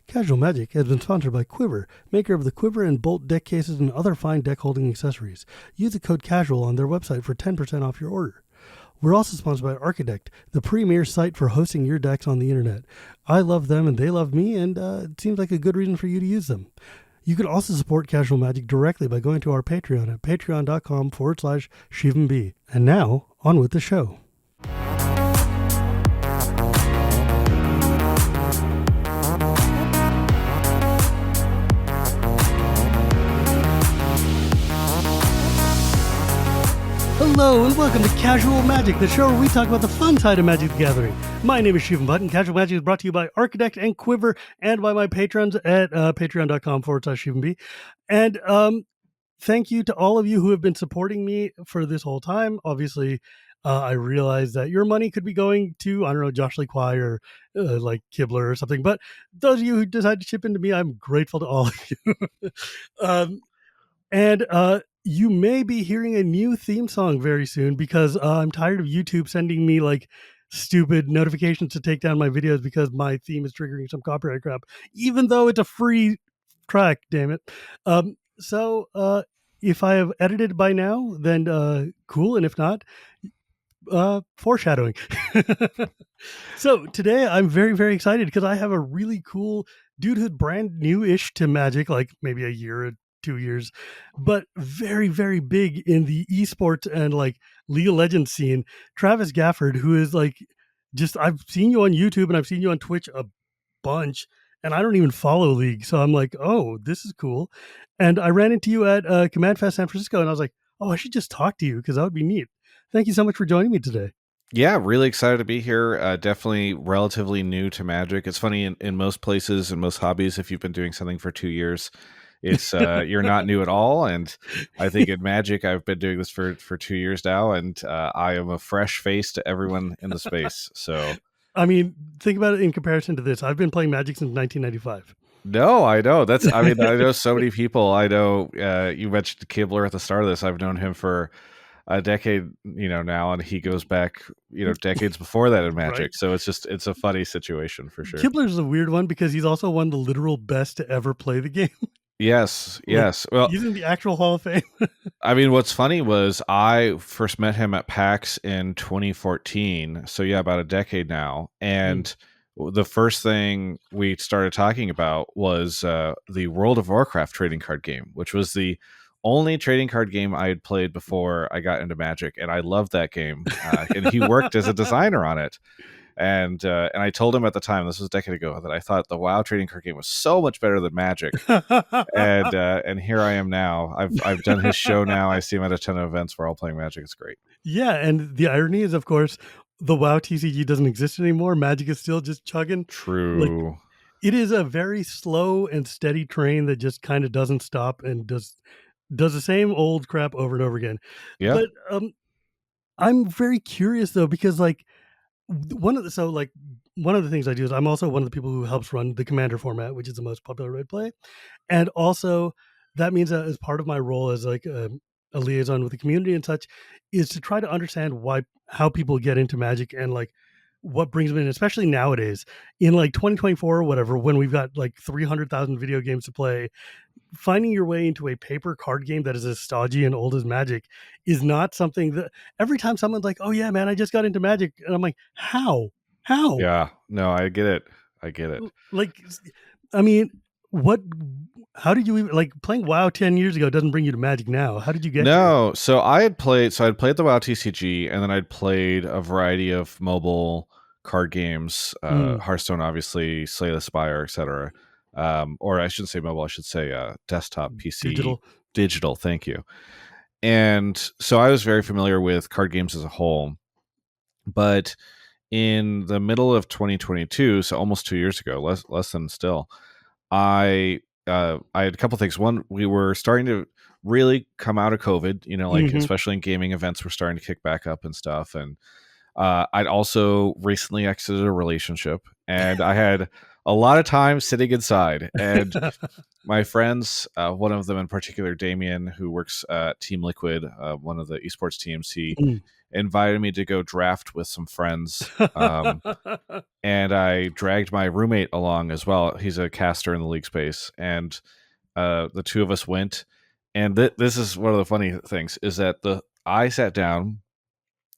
Casual Magic has been sponsored by Quiver, maker of the Quiver and Bolt deck cases and other fine deck holding accessories. Use the code CASUAL on their website for 10% off your order. We're also sponsored by Architect, the premier site for hosting your decks on the internet. I love them and they love me, and it seems like a good reason for you to use them. You can also support Casual Magic directly by going to our Patreon at patreon.com/ShivamB. And now, on with the show. Hello and welcome to Casual Magic, the show where we talk about the fun side of Magic the Gathering. My name is Shivam, Bhatt, and Casual Magic is brought to you by Architect and Quiver and by my patrons at patreon.com/ShivamB. And thank you to all of you who have been supporting me for this whole time. Obviously, I realize that your money could be going to, I don't know, Josh Lee Kwai or like Kibler or something. But those of you who decide to chip into me, I'm grateful to all of you. You may be hearing a new theme song very soon because I'm tired of YouTube sending me like stupid notifications to take down my videos because my theme is triggering some copyright crap, even though it's a free track, damn it. So if I have edited by now, then cool. And if not, foreshadowing. So today I'm very, very excited because I have a really cool dude who's brand new-ish to Magic, like maybe a year or 2 years, but very, very big in the esports and like League of Legends scene. Travis Gafford, who is like, just, I've seen you on YouTube and I've seen you on Twitch a bunch, and I don't even follow League. So I'm like, oh, this is cool. And I ran into you at Command Fest San Francisco and I was like, oh, I should just talk to you because that would be neat. Thank you so much for joining me today. Yeah, really excited to be here. Definitely relatively new to Magic. It's funny in most places and most hobbies, if you've been doing something for 2 years, it's you're not new at all. And I think in Magic, I've been doing this for 2 years now, and I am a fresh face to everyone in the space. So, I mean, think about it in comparison to this. I've been playing Magic since 1995. No, I know. I know so many people. I know you mentioned Kibler at the start of this. I've known him for a decade, now, and he goes back, decades before that in Magic. Right. So it's a funny situation for sure. Kibler's a weird one because he's also one of the literal best to ever play the game. Yes. Well, he's in the actual Hall of Fame. I mean, what's funny was I first met him at PAX in 2014. So yeah, about a decade now. And the first thing we started talking about was the World of Warcraft trading card game, which was the only trading card game I had played before I got into Magic. And I loved that game. And he worked as a designer on it. And I told him at the time, this was a decade ago, that I thought the WoW trading card game was so much better than Magic. And here I am now. I've done his show now. I see him at a ton of events. We're all playing Magic. It's great. Yeah, and the irony is, of course, the WoW TCG doesn't exist anymore. Magic is still just chugging. True. Like, it is a very slow and steady train that just kind of doesn't stop and does the same old crap over and over again. Yeah. But I'm very curious though, because like one of the things I do is I'm also one of the people who helps run the Commander format, which is the most popular red play. And also that means that as part of my role as like a liaison with the community and such is to try to understand how people get into Magic and like what brings them in, especially nowadays in like 2024 or whatever, when we've got like 300,000 video games to play. Finding your way into a paper card game that is as stodgy and old as Magic is not something that every time someone's like, oh yeah, man, I just got into Magic. And I'm like, how? Yeah, no, I get it. Like, I mean, how did you even, like, playing WoW 10 years ago doesn't bring you to Magic now. How did you get here? So I'd played the WoW TCG, and then I'd played a variety of mobile card games, Hearthstone, obviously, Slay the Spire, etc. Or I shouldn't say mobile, I should say desktop, PC. Digital, thank you. And so I was very familiar with card games as a whole. But in the middle of 2022, so almost 2 years ago, less than still, I had a couple things. One, we were starting to really come out of COVID, especially in gaming, events were starting to kick back up and stuff. And I'd also recently exited a relationship, and I had a lot of time sitting inside. And my friends, one of them in particular, Damien, who works at Team Liquid, one of the esports teams, he Mm. invited me to go draft with some friends. And I dragged my roommate along as well. He's a caster in the league space. And the two of us went. And this is one of the funny things, is that I sat down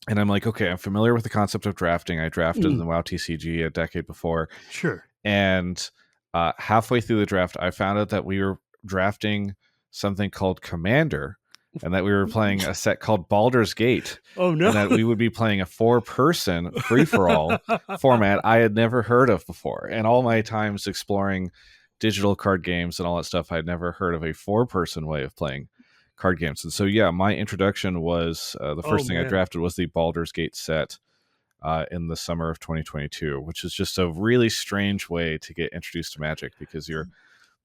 and I'm like, okay, I'm familiar with the concept of drafting. I drafted in the WoW TCG a decade before. Sure. And halfway through the draft, I found out that we were drafting something called Commander, and that we were playing a set called Baldur's Gate. Oh, no. And that we would be playing a 4-person free-for-all format I had never heard of before. And all my times exploring digital card games and all that stuff, I'd never heard of a 4-person way of playing card games. And so, yeah, my introduction was the first thing I drafted was the Baldur's Gate set in the summer of 2022, which is just a really strange way to get introduced to Magic, because you're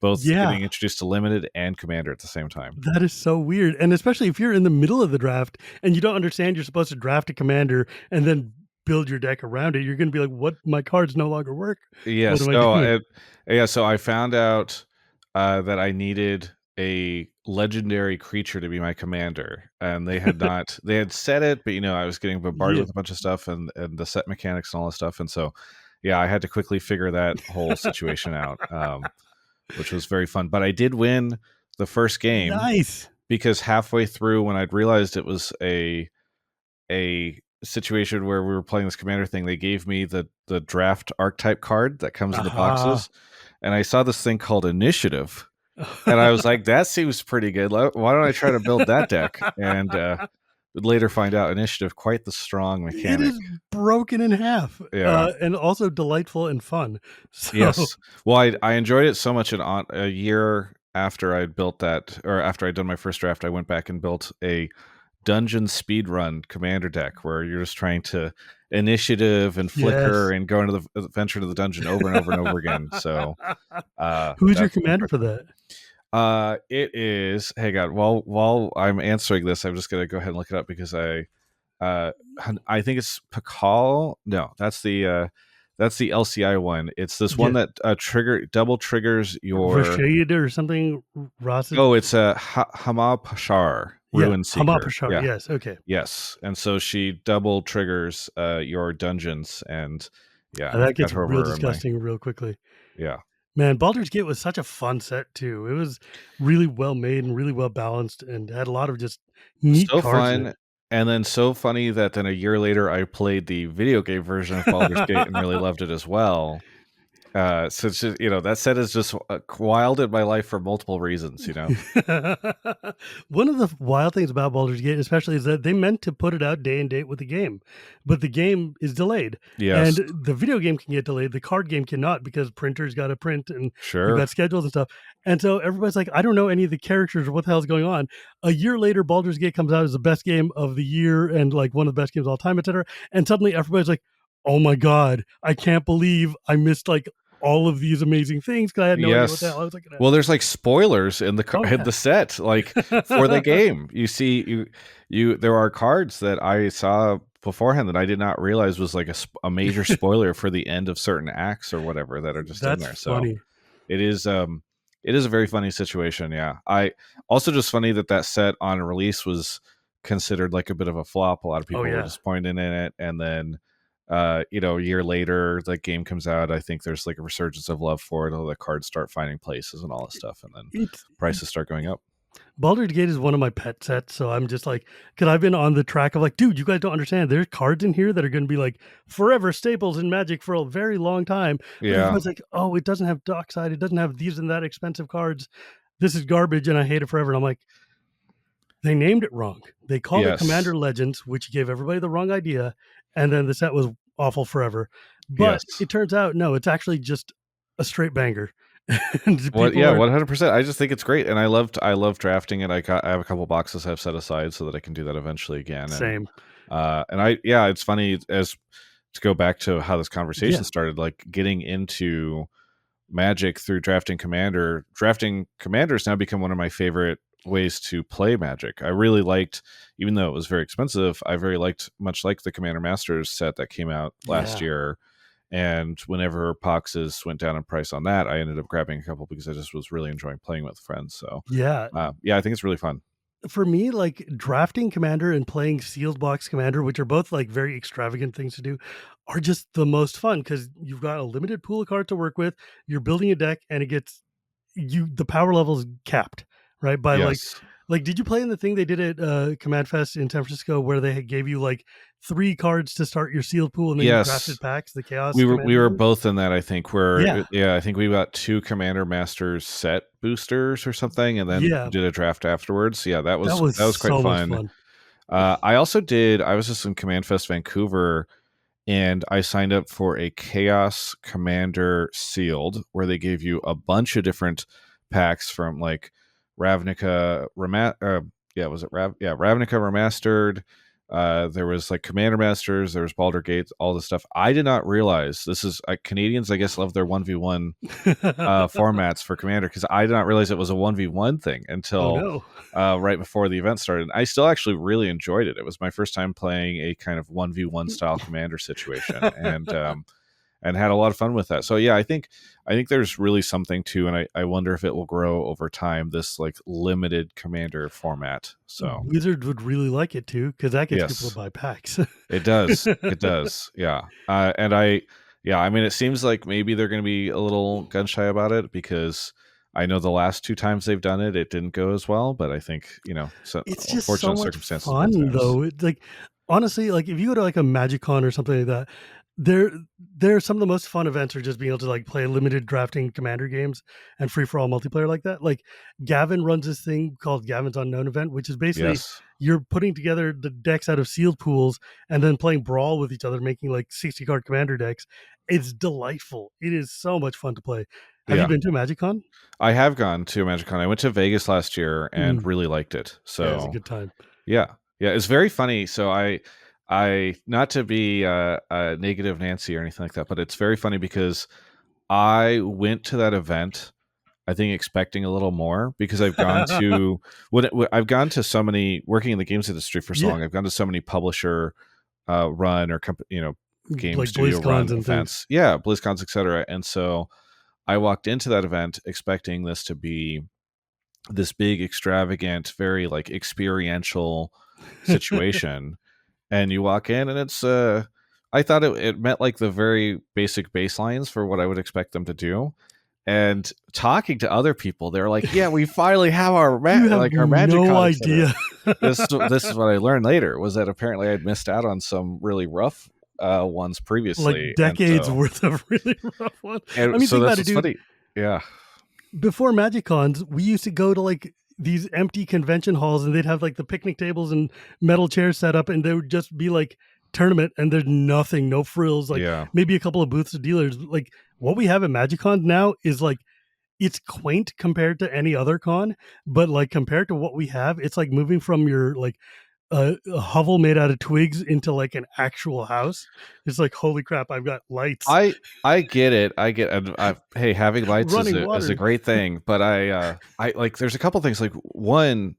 both getting introduced to Limited and Commander at the same time. That is so weird. And especially if you're in the middle of the draft and you don't understand you're supposed to draft a commander and then build your deck around it, you're going to be like, what? My cards no longer work. Yes. What am I doing? So I found out that I needed a legendary creature to be my commander, and they had not, they had said it, but I was getting bombarded with a bunch of stuff and the set mechanics and all that stuff. And so, yeah, I had to quickly figure that whole situation out, which was very fun. But I did win the first game. Nice. Because halfway through, when I'd realized it was a situation where we were playing this commander thing, they gave me the draft archetype card that comes in the boxes, and I saw this thing called Initiative, and I was like, that seems pretty good. Why don't I try to build that deck? And would later find out Initiative, quite the strong mechanic. It is broken in half, and also delightful and fun. So. Yes. Well, I enjoyed it so much. A year after I'd built that, or after I'd done my first draft, I went back and built a dungeon speedrun commander deck where you're just trying to initiative and flicker and go into the venture to the dungeon over and over and over again. So who's your commander for that? It is, hey God, while I'm answering this, I'm just gonna go ahead and look it up, because I think it's Pakal. No, that's the LCI one. It's this one that double triggers your Rashid or something. Oh, it's a Hama Pashar. Ruin Seeker. Hama Pashar, yes, okay. Yes, and so she double triggers your dungeons, and that gets real disgusting real quickly. Yeah. Man, Baldur's Gate was such a fun set too. It was really well made and really well balanced, and had a lot of just neat cards. Fun, and then so funny that then a year later I played the video game version of Baldur's Gate and really loved it as well. So it's just, that set is just wild in my life for multiple reasons, One of the wild things about Baldur's Gate, especially, is that they meant to put it out day and date with the game, but the game is delayed. Yes. And the video game can get delayed. The card game cannot, because printers got to print and sure, you've got schedules and stuff. And so everybody's like, I don't know any of the characters or what the hell's going on. A year later, Baldur's Gate comes out as the best game of the year and like one of the best games of all time, etc. And suddenly everybody's like, oh my God, I can't believe I missed like all of these amazing things because I had no idea what the hell I was looking at. Well, there's like spoilers in the set, like for the game. You see, there are cards that I saw beforehand that I did not realize was like a major spoiler for the end of certain acts or whatever that are just in there. Funny. So it is a very funny situation. Yeah, I also just funny that set on release was considered like a bit of a flop. A lot of people were disappointed in it, and then a year later the game comes out. I think there's like a resurgence of love for it. All the cards start finding places and all this stuff, and then prices start going up. Baldur's Gate is one of my pet sets, so I'm just like, because I've been on the track of like, dude, you guys don't understand. There's cards in here that are going to be like forever staples in Magic for a very long time. But everyone's like, oh, it doesn't have Dockside. It doesn't have these and that expensive cards. This is garbage, and I hate it forever. And I'm like, they named it wrong. They called it Commander Legends, which gave everybody the wrong idea. And then the set was awful forever. But it turns out, no, it's actually just a straight banger. 100%. I just think it's great, and I love drafting it. I have a couple boxes I've set aside so that I can do that eventually again. Same. And it's funny, as to go back to how this conversation started, like getting into Magic through drafting Commander. Drafting Commander has now become one of my favorite ways to play Magic. I really liked, even though it was very expensive, I very liked, much like the Commander Masters set that came out last year. And whenever boxes went down in price on that, I ended up grabbing a couple because I just was really enjoying playing with friends. So Yeah. yeah, I think it's really fun. For me, like drafting Commander and playing sealed box Commander, which are both like very extravagant things to do, are just the most fun because you've got a limited pool of cards to work with. You're building a deck, and it gets the power level is capped, right? By Yes. like did you play in the thing they did at Command Fest in San Francisco where they gave you like 3 cards to start your sealed pool, and then you Yes. drafted packs, the Chaos We Commander were ones? both in that, I think, where Yeah, yeah, I think we got 2 Commander Masters set boosters or something, and then yeah, did a draft afterwards. Yeah, that was that was quite so much fun. fun. I was just in Command Fest Vancouver, and I signed up for a Chaos Commander sealed, where they gave you a bunch of different packs from like Ravnica yeah, was it Ravnica Remastered. There was like Commander Masters, there was Baldur Gate, all this stuff. I did not realize this is Canadians, I guess, love their 1v1 formats for Commander, because I did not realize it was a 1v1 thing Oh until no. right before the event started. I still actually really enjoyed it. It was my first time playing a kind of 1v1 style Commander situation, and had a lot of fun with that. So yeah, I think there's really something to, and I wonder if it will grow over time, this like limited Commander format. So Wizard would really like it too because that gets people to yes, buy packs. it does. It does. Yeah. Yeah, I mean, it seems like maybe they're going to be a little gun shy about it, because I know the last 2 times they've done it, it didn't go as well. But I think, so It's just so unfortunate much circumstances both fun times. though. It's like honestly, like if you go to like a MagicCon or something like that, there there are some of the most fun events are just being able to like play limited drafting commander games and free for all multiplayer like that. Like Gavin runs this thing called Gavin's Unknown Event, which is basically Yes. you're putting together the decks out of sealed pools and then playing brawl with each other, making like 60 card commander decks. It's delightful. It is so much fun to play. Have you Yeah. been to MagicCon? I have gone to MagicCon. I went to Vegas last year and Mm, really liked it. yeah, it's a So good time. yeah, yeah, it's very funny. So I not to be a negative Nancy or anything like that, but it's very funny because I went to that event, I think, expecting a little more, because I've gone to I've gone to so many, working in the games industry for so Yeah, long. I've gone to so many publisher run or game like studio run BlizzCons and things. events, yeah, BlizzCons, etc. And so I walked into that event expecting this to be this big, extravagant, very like experiential situation, and you walk in and it's I thought it met like the very basic baselines for what I would expect them to do. And talking to other people, they're like, "Yeah, we finally have our You have our no MagicCon, etc." idea. This is what I learned later, was that apparently I'd missed out on some really rough ones Like previously, decades worth of really rough ones. I and mean, so think that's about it, what's dude. funny. Yeah, Before Magic Cons, we used to go to like these empty convention halls and they'd have like the picnic tables and metal chairs set up and there would just be like tournament and there's nothing, no frills, like yeah. maybe a couple of booths of dealers. Like what we have at Magic Con now is like it's quaint compared to any other con, but like compared to what we have, it's like moving from your like a hovel made out of twigs into like an actual house. It's like holy crap! I've got lights, I get it. I get, and hey, having lights running is a water. great thing, but I like, there's a couple things. Like, one,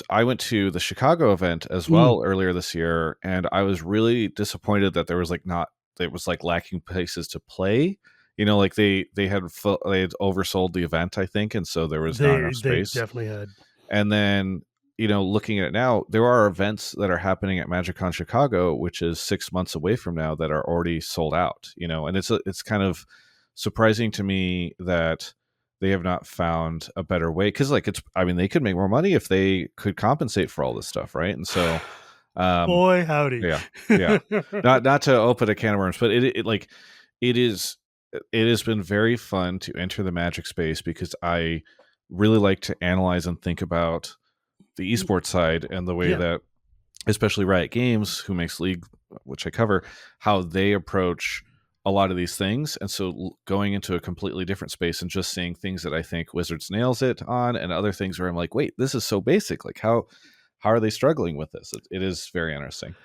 I went to the Chicago event as Mm, well earlier this year, and I was really disappointed that there was like not there was like lacking places to play. Like they had oversold the event, I think, and so there was not enough they space. definitely had. And then, looking at it now, there are events that are happening at MagicCon Chicago, which is 6 months away from now, that are already sold out. And it's kind of surprising to me that they have not found a better way, because like I mean, they could make more money if they could compensate for all this stuff, right? And so, um, Boy, howdy. yeah, yeah, not to open a can of worms, but it like it is it has been very fun to enter the Magic space, because I really like to analyze and think about the esports side, and the way Yeah. that, especially Riot Games, who makes League, which I cover, how they approach a lot of these things. And so going into a completely different space and just seeing things that I think Wizards nails it on, and other things where I'm like, wait, this is so basic. Like, how are they struggling with this? It is very interesting.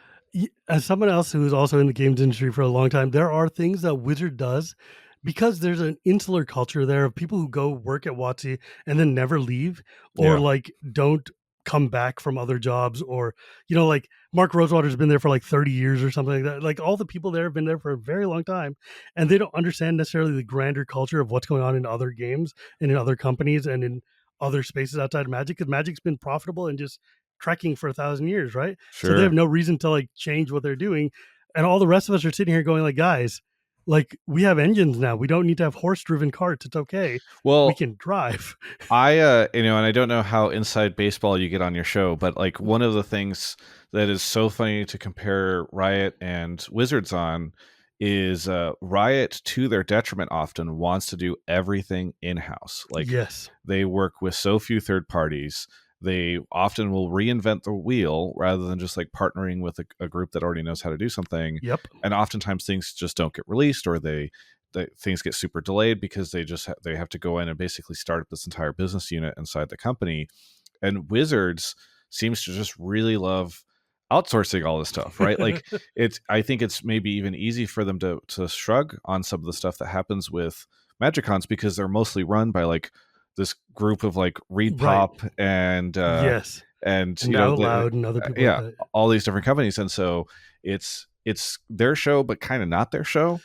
As someone else who's also in the games industry for a long time, there are things that Wizard does because there's an insular culture there of people who go work at WotC and then never leave or Yeah. like don't come back from other jobs, or like Mark Rosewater's been there for like 30 years or something like that. Like all the people there have been there for a very long time, and they don't understand necessarily the grander culture of what's going on in other games and in other companies and in other spaces outside of Magic, because Magic's been profitable and just trekking for 1,000 years, right? So they have Sure. no reason to like change what they're doing, and all the rest of us are sitting here going like, guys, like we have engines now. We don't need to have horse-driven carts. It's okay. We Well, can drive. and I don't know how inside baseball you get on your show, but like one of the things that is so funny to compare Riot and Wizards on is Riot, to their detriment, often wants to do everything in house. Like Yes. they work with so few third parties. They often will reinvent the wheel rather than just like partnering with a group that already knows how to do something. Yep. And oftentimes things just don't get released, or things get super delayed because they have to go in and basically start up this entire business unit inside the company. And Wizards seems to just really love outsourcing all this stuff, right? Like I think it's maybe even easy for them to shrug on some of the stuff that happens with Magicons, because they're mostly run by like this group of like Reed Right. Pop and Yes. and And Out Loud and other people like yeah, that. all these different companies. And so it's their show but kind of not their show,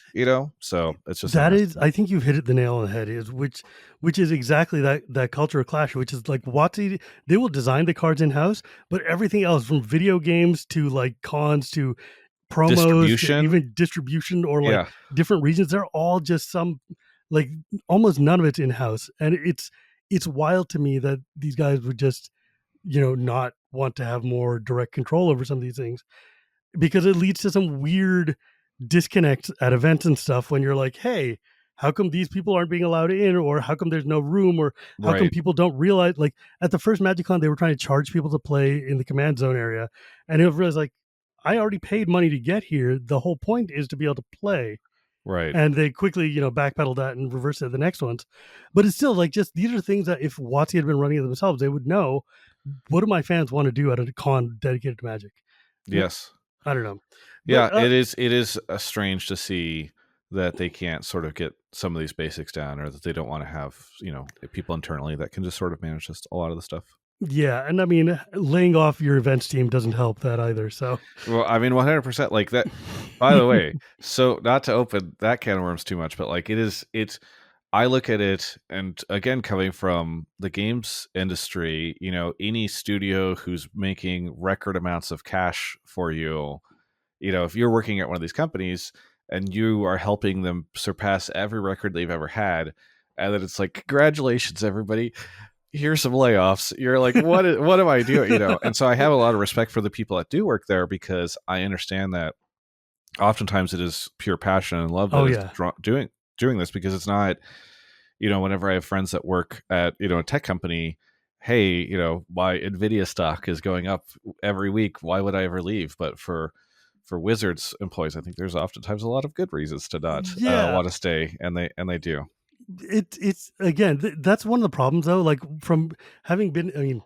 so it's just That is, interesting. I think you've hit it the nail on the head. Is which is exactly that cultural clash, which is like WotC. They will design the cards in house, but everything else, from video games to like cons to promos to Distribution. even distribution or like Yeah. different regions, they're all just some, like, almost none of it's in house, and it's wild to me that these guys would just not want to have more direct control over some of these things, because it leads to some weird disconnect at events and stuff when you're like, hey, how come these people aren't being allowed in, or how come there's no room, or how come Right. people don't realize, like at the first MagicCon they were trying to charge people to play in the command zone area, and it was like, I already paid money to get here, the whole point is to be able to play. Right. And they quickly backpedaled that and reversed it at the next ones. But it's still like, just these are things that if WotC had been running it themselves, they would know, what do my fans want to do at a con dedicated to Magic. Yes. I don't know. Yeah, But it is strange to see that they can't sort of get some of these basics down, or that they don't want to have, people internally that can just sort of manage just a lot of the stuff. yeah, and I mean, laying off your events team doesn't help that either. So, Well, I mean, 100% like that. By the way, so not to open that can of worms too much, but like it's I look at it, and again, coming from the games industry, any studio who's making record amounts of cash for you, if you're working at one of these companies and you are helping them surpass every record they've ever had, and then it's like, congratulations, everybody, here's some layoffs. You're like, what am I doing? And so I have a lot of respect for the people that do work there, because I understand that oftentimes it is pure passion and love oh that is yeah, doing this, because it's not, whenever I have friends that work at, a tech company, hey, my Nvidia stock is going up every week, why would I ever leave? But for Wizards employees, I think there's oftentimes a lot of good reasons to not yeah. want to stay, and they do. It's again, that's one of the problems though. Like, from having been, I mean,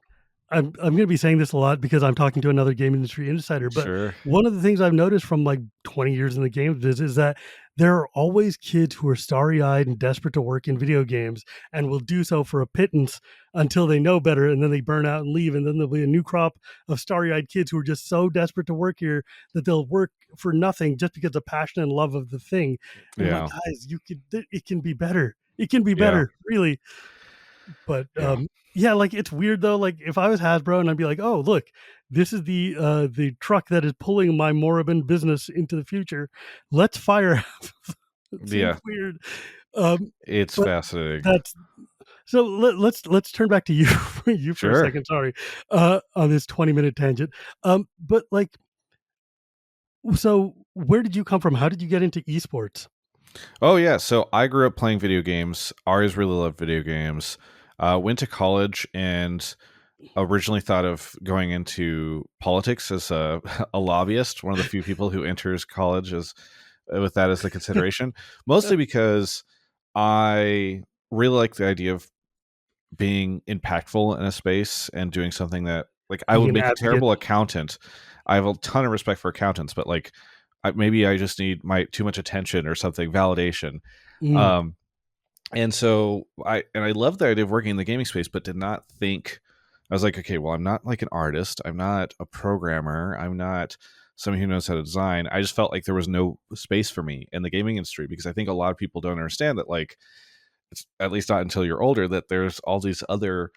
I'm going to be saying this a lot because I'm talking to another game industry insider, but Sure. one of the things I've noticed from like 20 years in the game is that there are always kids who are starry-eyed and desperate to work in video games, and will do so for a pittance until they know better, and then they burn out and leave, and then there'll be a new crop of starry-eyed kids who are just so desperate to work here that they'll work for nothing just because of passion and love of the thing. And I'm like, Yeah. guys, it can be better. It can be Yeah. better, really. But Yeah. yeah, like, it's weird though. Like, if I was Hasbro and I'd be like, oh look, this is the truck that is pulling my moribund business into the future. Let's fire half of them. It seems Yeah. weird. Um, It's but fascinating. that's so let's turn back to you you for a Sure. second. Sorry, on this 20-minute tangent. But like, so where did you come from? How did you get into esports? Oh yeah. So I grew up playing video games. Always really loved video games. Went to college and originally thought of going into politics as a, a lobbyist. One of the few people who enters college as with that as the consideration. Mostly because I really like the idea of being impactful in a space and doing something that, like, I Being would an make a advocate. terrible accountant. I have a ton of respect for accountants, but like, maybe I just need my too much attention or something, validation. Mm, Um, and so I love the idea of working in the gaming space, but did not think I was like, okay, well, I'm not like an artist. I'm not a programmer. I'm not someone who knows how to design. I just felt like there was no space for me in the gaming industry, because I think a lot of people don't understand that, like, it's at least not until you're older, that there's all these other,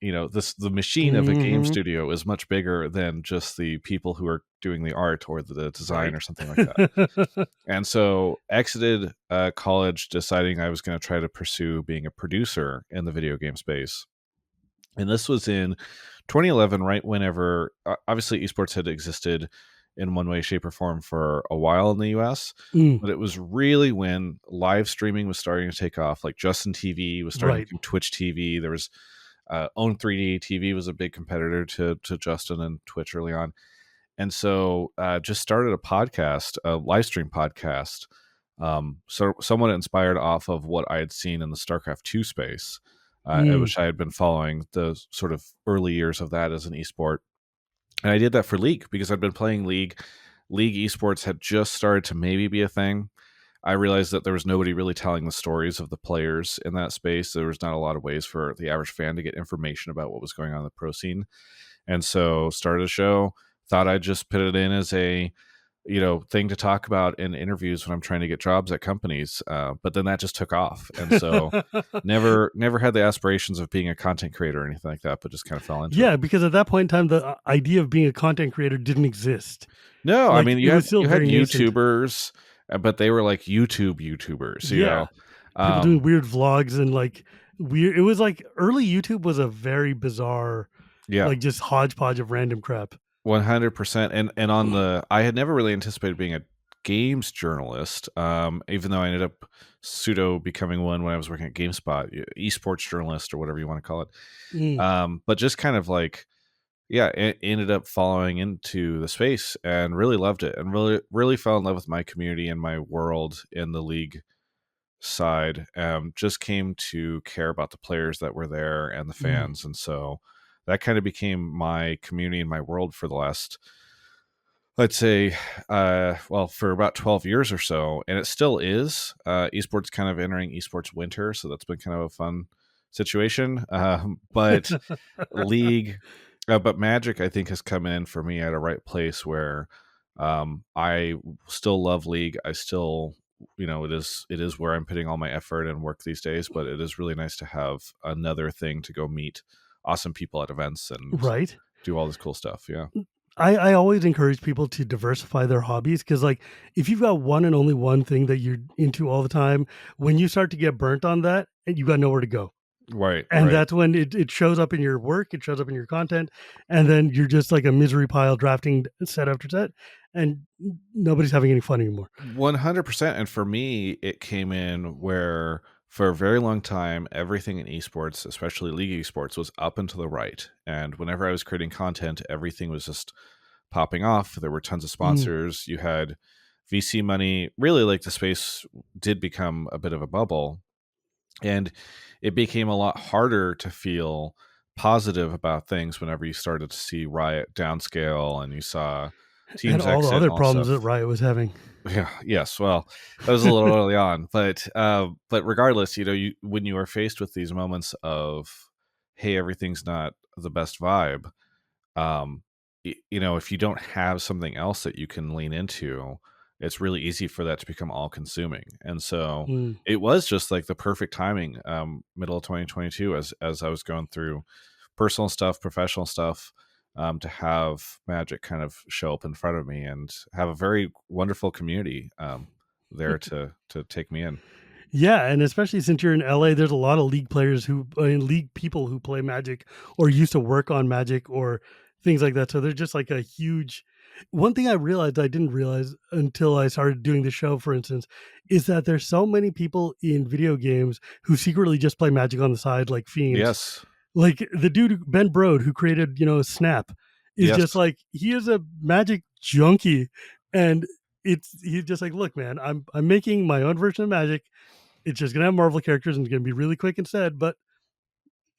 the machine of a game Hmm. studio is much bigger than just the people who are doing the art or the design Right. or something like that. And so exited college, deciding I was going to try to pursue being a producer in the video game space. And this was in 2011, right whenever, obviously, esports had existed in one way, shape, or form for a while in the US. Mm, But it was really when live streaming was starting to take off. Like Justin TV was starting to right. become Twitch TV. There was Own 3D TV was a big competitor to Justin and Twitch early on. And so just started a podcast, a live stream podcast. So somewhat inspired off of what I had seen in the StarCraft 2 space, Mm, which I had been following the sort of early years of that as an esport. And I did that for League because I'd been playing League. League esports had just started to maybe be a thing. I realized that there was nobody really telling the stories of the players in that space. There was not a lot of ways for the average fan to get information about what was going on in the pro scene. And so started a show, thought I'd just put it in as a thing to talk about in interviews when I'm trying to get jobs at companies. But then that just took off. And so never had the aspirations of being a content creator or anything like that, but just kind of fell into it. yeah, because at that point in time, the idea of being a content creator didn't exist. No, I Like mean, it was still you had very nascent. YouTubers, but they were like YouTubers, you Yeah, know. people doing Um, weird vlogs and like weird. It was like early YouTube was a very bizarre, yeah, like just hodgepodge of random crap. 100%. And on the, I had never really anticipated being a games journalist, even though I ended up pseudo becoming one when I was working at GameSpot, esports journalist or whatever you want to call it. Mm, But just kind of like, yeah, ended up following into the space and really loved it, and really fell in love with my community and my world in the League side. Just came to care about the players that were there and the mm, fans. And so that kind of became my community and my world for the last, let's say, well, for about 12 years or so. And it still is. Esports kind of entering esports winter, so that's been kind of a fun situation. But League, but Magic, I think, has come in for me at a right place where I still love League. I still, it is where I'm putting all my effort and work these days. But it is really nice to have another thing to go meet awesome people at events and right. do all this cool stuff. Yeah, I always encourage people to diversify their hobbies because, like, if you've got one and only one thing that you're into all the time, when you start to get burnt on that, and you got nowhere to go. right, And right. that's when it shows up in your work, it shows up in your content, and then you're just like a misery pile drafting set after set, and nobody's having any fun anymore. 100%. And for me, it came in where for a very long time, everything in esports, especially League esports, was up and to the right. And whenever I was creating content, everything was just popping off. There were tons of Mm, sponsors. You had VC money. Really, like, the space did become a bit of a bubble. And it became a lot harder to feel positive about things whenever you started to see Riot downscale and you saw and teams all the exit and other all that problems stuff. that Riot was having. Yeah. Yes. Well, that was a little early on, but regardless, when you are faced with these moments of, hey, everything's not the best vibe, if you don't have something else that you can lean into, it's really easy for that to become all consuming. And so Mm. it was just like the perfect timing, middle of 2022, as I was going through personal stuff, professional stuff, to have Magic kind of show up in front of me and have a very wonderful community there to take me in. Yeah, and especially since you're in LA, there's a lot of league players league people who play Magic or used to work on Magic or things like that. So there's just like a huge. One thing I realized I didn't realize until I started doing the show, for instance, is that there's so many people in video games who secretly just play Magic on the side, like fiends. Yes. Like the dude Ben Brode who created, Snap, is just Yes. like he is a Magic junkie, and he's just like, look, man, I'm making my own version of Magic. It's just gonna have Marvel characters and it's gonna be really quick instead, but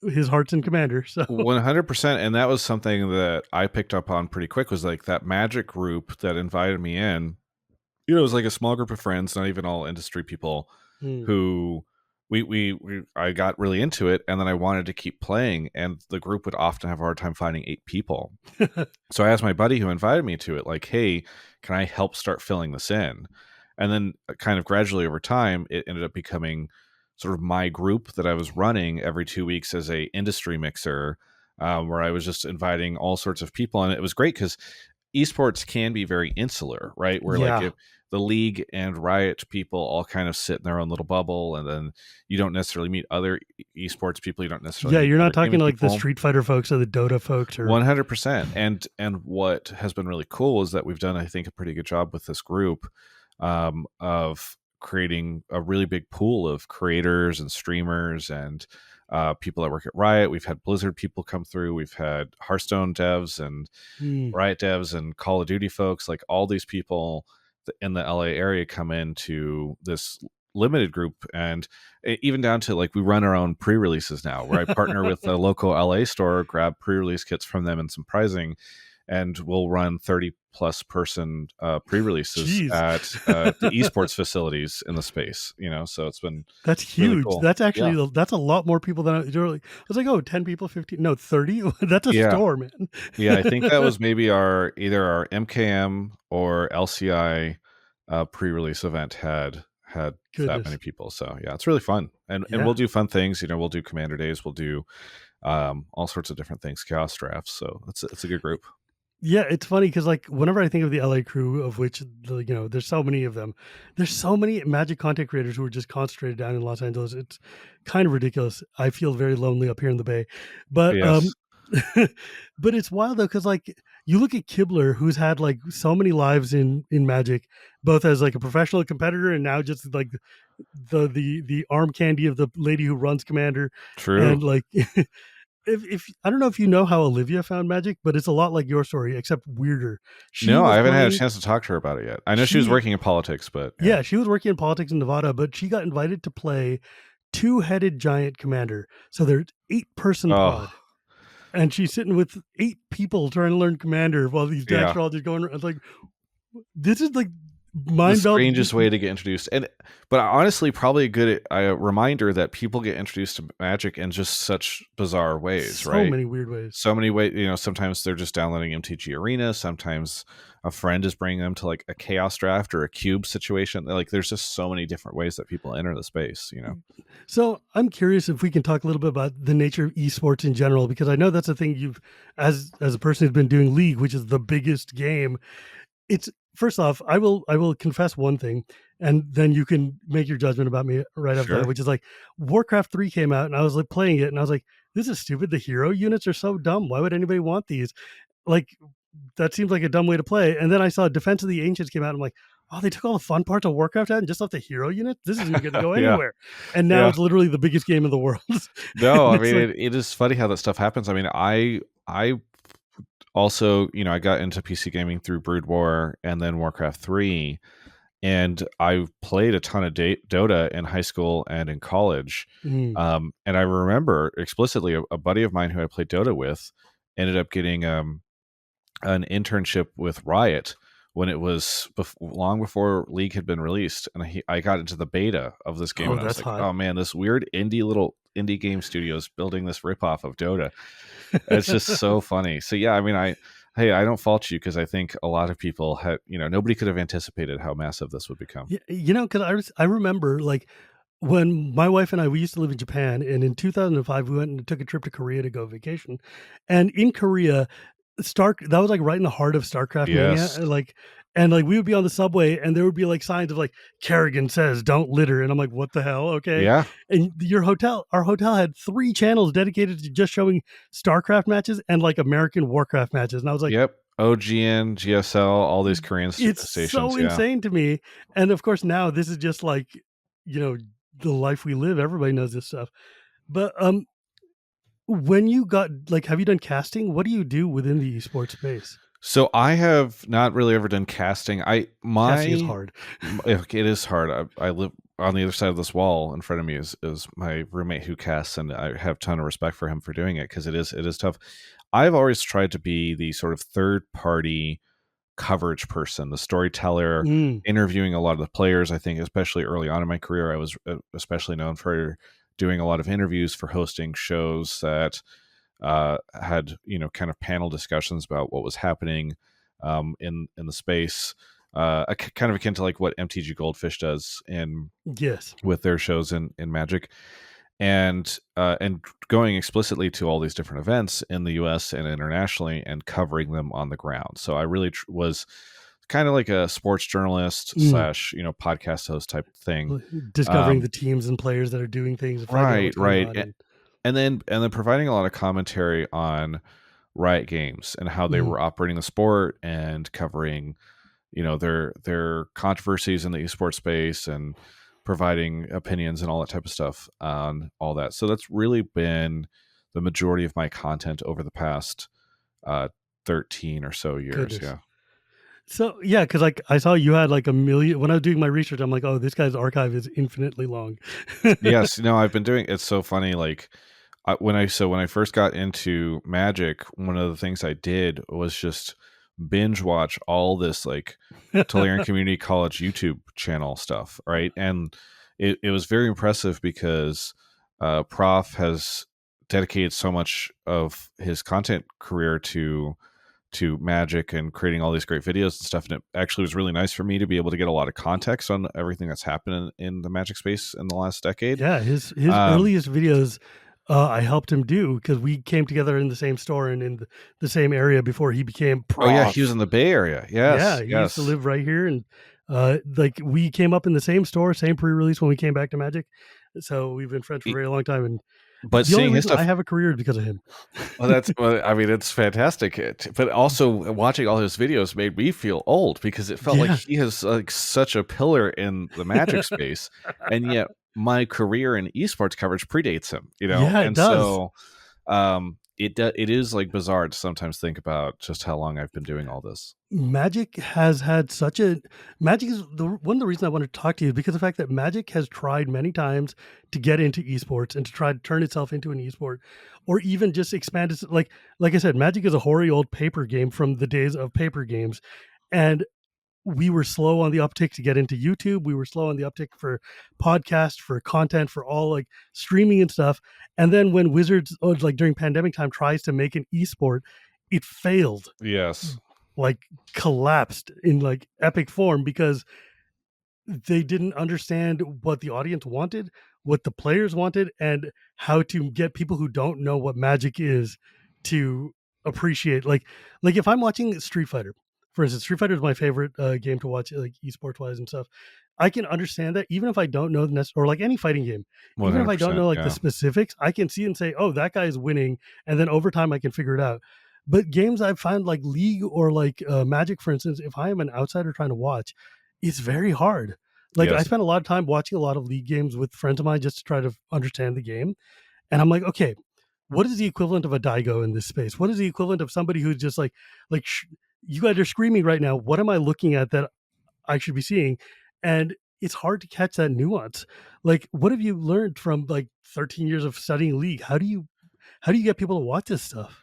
his heart's in Commander. So 100%. And that was something that I picked up on pretty quick, was like that Magic group that invited me in. It was like a small group of friends, not even all industry people, mm, who I got really into it, and then I wanted to keep playing, and the group would often have a hard time finding 8 people. So I asked my buddy who invited me to it, like, hey, can I help start filling this in? And then kind of gradually over time, it ended up becoming sort of my group that I was running every 2 weeks as a industry mixer, where I was just inviting all sorts of people. And it was great because esports can be very insular, right? Where like Yeah. if the league and Riot people all kind of sit in their own little bubble, and then you don't necessarily meet other esports people. You don't necessarily Yeah, meet you're not other talking gaming like the people. Street Fighter folks or the Dota folks or 100%. And what has been really cool is that we've done, I think, a pretty good job with this group, of creating a really big pool of creators and streamers and people that work at Riot. We've had Blizzard people come through. We've had Hearthstone devs and Mm. Riot devs and Call of Duty folks. Like all these people in the LA area come into this limited group, and even down to like we run our own pre-releases now, where I partner with a local LA store, grab pre-release kits from them and some pricing, and we'll run 30 plus person pre-releases Jeez. at the esports facilities in the space, so it's been That's really huge. cool. That's Yeah. actually that's a lot more people than I was like, oh, 10 people, 15. No, 30. That's a Yeah. store, man. Yeah, I think that was maybe either our MKM or LCI pre-release event had that many Goodness. people. So yeah, it's really fun, and Yeah. we'll do fun things. We'll do Commander Days, we'll do all sorts of different things, Chaos Drafts. So it's a good group. Yeah, it's funny because like whenever I think of the LA crew, of which there's so many of them, there's so many Magic content creators who are just concentrated down in Los Angeles. It's kind of ridiculous. I feel very lonely up here in the Bay, but Yes, but it's wild though because like you look at Kibler, who's had like so many lives in Magic, both as like a professional competitor and now just like the arm candy of the lady who runs Commander, true. and like if I don't know if you know how Olivia found Magic, but it's a lot like your story, except weirder. She No, I was haven't had a playing. chance to talk to her about it yet. I know she was She working in politics, but yeah. Yeah, she was working in politics in Nevada, but she got invited to play two-headed giant commander. So there's 8-person Oh, pod, and she's sitting with 8 people trying to learn commander while these decks yeah. are all just going. It's like this is like The mind belt. strangest way to get introduced, but honestly probably a good reminder that people get introduced to Magic in just such bizarre ways, So right? many weird ways. So many ways. Sometimes they're just downloading MTG Arena, sometimes a friend is bringing them to like a chaos draft or a cube situation. Like there's just so many different ways that people enter the space. So I'm curious if we can talk a little bit about the nature of esports in general, because I know that's a thing you've, as a person who's been doing League, which is the biggest game. It's first off, I will confess one thing, and then you can make your judgment about me right after that, Sure. which is like Warcraft 3 came out and I was like playing it and I was like, this is stupid. The hero units are so dumb. Why would anybody want these? Like that seems like a dumb way to play. And then I saw Defense of the Ancients came out. I'm like, oh, they took all the fun parts of Warcraft out and just left the hero unit. This isn't going to go Yeah. anywhere. And now Yeah. it's literally the biggest game in the world. No, And I it's mean like, it is funny how that stuff happens. I mean, I also, I got into PC gaming through Brood War and then Warcraft 3, and I played a ton of Dota in high school and in college. mm, And I remember explicitly a buddy of mine who I played Dota with ended up getting an internship with Riot when it was long before League had been released, and I got into the beta of this game, oh, and I was that's like, hot. "Oh man, this weird indie game studio is building this ripoff of Dota." It's just so funny. So yeah, I mean, I don't fault you because I think a lot of people had, nobody could have anticipated how massive this would become. Yeah, because I remember like when my wife and I we used to live in Japan, and in 2005 we went and took a trip to Korea to go vacation, and in Korea, Stark that was like right in the heart of StarCraft mania, Yes. and we would be on the subway and there would be like signs of like Kerrigan says don't litter, and I'm like what the hell, okay, Yeah. and our hotel had 3 channels dedicated to just showing StarCraft matches and like American Warcraft matches, and I was like, Yep. OGN, GSL, all these Korean it's stations. so Yeah. insane to me. And of course, now this is just like, you know, the life we live. Everybody knows this stuff. But when you got like, have you done casting? What do you do within the esports space? So I have not really ever done casting. Casting is hard. It is hard. I live on the other side of this wall. In front of me is my roommate who casts, and I have a ton of respect for him for doing it because it is tough. I've always tried to be the sort of third party coverage person, the storyteller, Mm, interviewing a lot of the players. I think especially early on in my career, I was especially known for doing a lot of interviews, for hosting shows that had kind of panel discussions about what was happening in the space, kind of akin to like what MTG Goldfish does in yes. with their shows in Magic, and going explicitly to all these different events in the U.S. and internationally and covering them on the ground. So I really was kind of like a sports journalist Mm. slash podcast host type thing. Discovering Um, the teams and players that are doing things and finding out right, what's going right. on. And And then providing a lot of commentary on Riot Games and how they mm, were operating the sport, and covering their controversies in the esports space, and providing opinions and all that type of stuff on all that. So that's really been the majority of my content over the past uh 13 or so years. goodness. Yeah. So yeah, because like I saw you had like a million. When I was doing my research, I'm like, oh, this guy's archive is infinitely long. Yes, I've been doing it's so funny, like when I first got into Magic, one of the things I did was just binge watch all this like Tolarian Community College YouTube channel stuff, right? And it was very impressive because Prof has dedicated so much of his content career to Magic and creating all these great videos and stuff. And it actually was really nice for me to be able to get a lot of context on everything that's happened in the Magic space in the last decade. Yeah, his Um, earliest videos, I helped him do because we came together in the same store and in the same area before he became oh yeah, he was prof. in the Bay Area. Yeah, Yes, he used to yes. live right here, and like we came up in the same store, same pre-release when we came back to Magic. So we've been friends for a E- very long time, and But the only seeing his reason I stuff, have a career is because of him. I mean, it's fantastic. But also watching all his videos made me feel old because it felt like Yeah, he is like such a pillar in the Magic space, and yet my career in esports coverage predates him. yeah, it And does. so it is like bizarre to sometimes think about just how long I've been doing all this. Magic has had such a Magic is one of the reasons I want to talk to you is because of the fact that Magic has tried many times to get into esports and to try to turn itself into an esport, or even just expand its like I said, Magic is a hoary old paper game from the days of paper games, and we were slow on the uptick to get into YouTube. We were slow on the uptick for podcast, for content, for all like streaming and stuff. And then when Wizards, like during pandemic time, tries to make an esport, it failed, Yes. like collapsed in like epic form because they didn't understand what the audience wanted, what the players wanted, and how to get people who don't know what Magic is to appreciate. Like if I'm watching Street Fighter, for instance, Street Fighter is my favorite game to watch, like esports wise and stuff. I can understand that even if I don't know or like any fighting game, even if I don't 100%. know like the Yeah. specifics, I can see and say, "Oh, that guy is winning," and then over time I can figure it out. But games I've found like League or like Magic, for instance, if I am an outsider trying to watch, it's very hard. Like I Yes. spent a lot of time watching a lot of League games with friends of mine just to try to understand the game, and I'm like, okay, what is the equivalent of a Daigo in this space? What is the equivalent of somebody who's just like you guys are screaming right now? What am I looking at that I should be seeing? And it's hard to catch that nuance. Like, what have you learned from like 13 years of studying League? How do you get people to watch this stuff?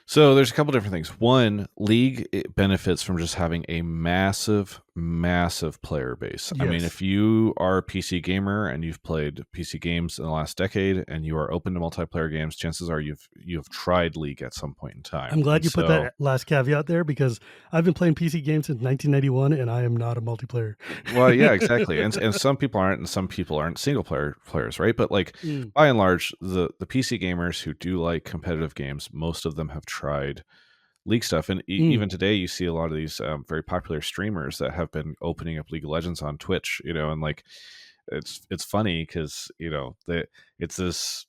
So there's a couple different things. One, League it benefits from just having a massive, massive player base. I mean, Yes. if you are a PC gamer and you've played PC games in the last decade and you are open to multiplayer games, chances are you've tried League at some point in time. I'm glad And you put so, that last caveat there because I've been playing PC games since 1991 and I am not a multiplayer. well, yeah, exactly. And some people aren't, and some people aren't single player players, right? But like Mm, by and large, the PC gamers who do like competitive games, most of them have tried League stuff. And mm. even today, you see a lot of these very popular streamers that have been opening up League of Legends on Twitch. And like it's funny because it's this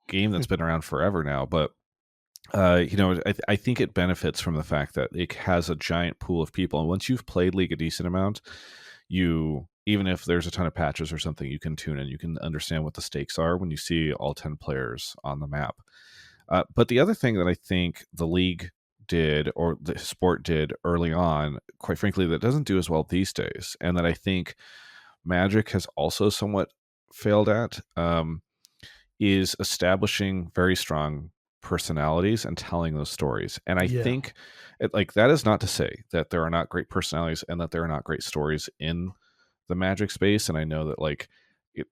game that's been around forever now, but. I think it benefits from the fact that it has a giant pool of people, and once you've played League a decent amount, you even if there's a ton of patches or something, you can tune in, you can understand what the stakes are when you see all 10 players on the map. But the other thing that I think the league did, or the sport did early on, quite frankly, that doesn't do as well these days, and that I think Magic has also somewhat failed at, is establishing very strong personalities and telling those stories. And I Yeah. think like that is not to say that there are not great personalities and that there are not great stories in the Magic space. And I know that like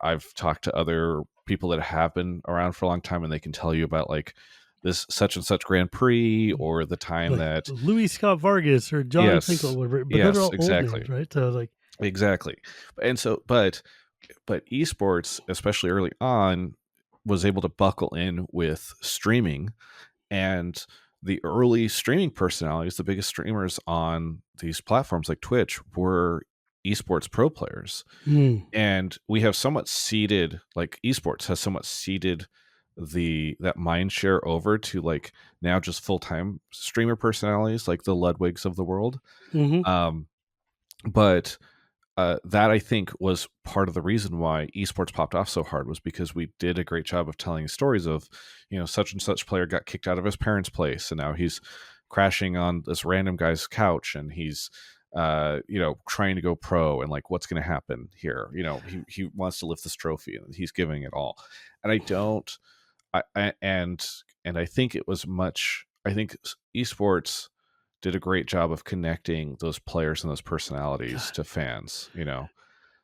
I've talked to other people that have been around for a long time and they can tell you about like this such and such Grand Prix or the time Like that Louis Scott Vargas or John Finkel, yes, whatever. But those are yes, all old exactly. names, right? So like, Exactly. And so but esports, especially early on, was able to buckle in with streaming, and the early streaming personalities, the biggest streamers on these platforms like Twitch, were esports pro players. mm, And we have somewhat seeded, like esports has somewhat seeded that mind share over to like now just full-time streamer personalities like the Ludwigs of the world. hmm um but that I think was part of the reason why esports popped off so hard, was because we did a great job of telling stories of, such and such player got kicked out of his parents' place and now he's crashing on this random guy's couch and he's trying to go pro, and like what's going to happen here. He wants to lift this trophy and he's giving it all. And I don't I and I think it was much I think esports did a great job of connecting those players and those personalities God, to fans.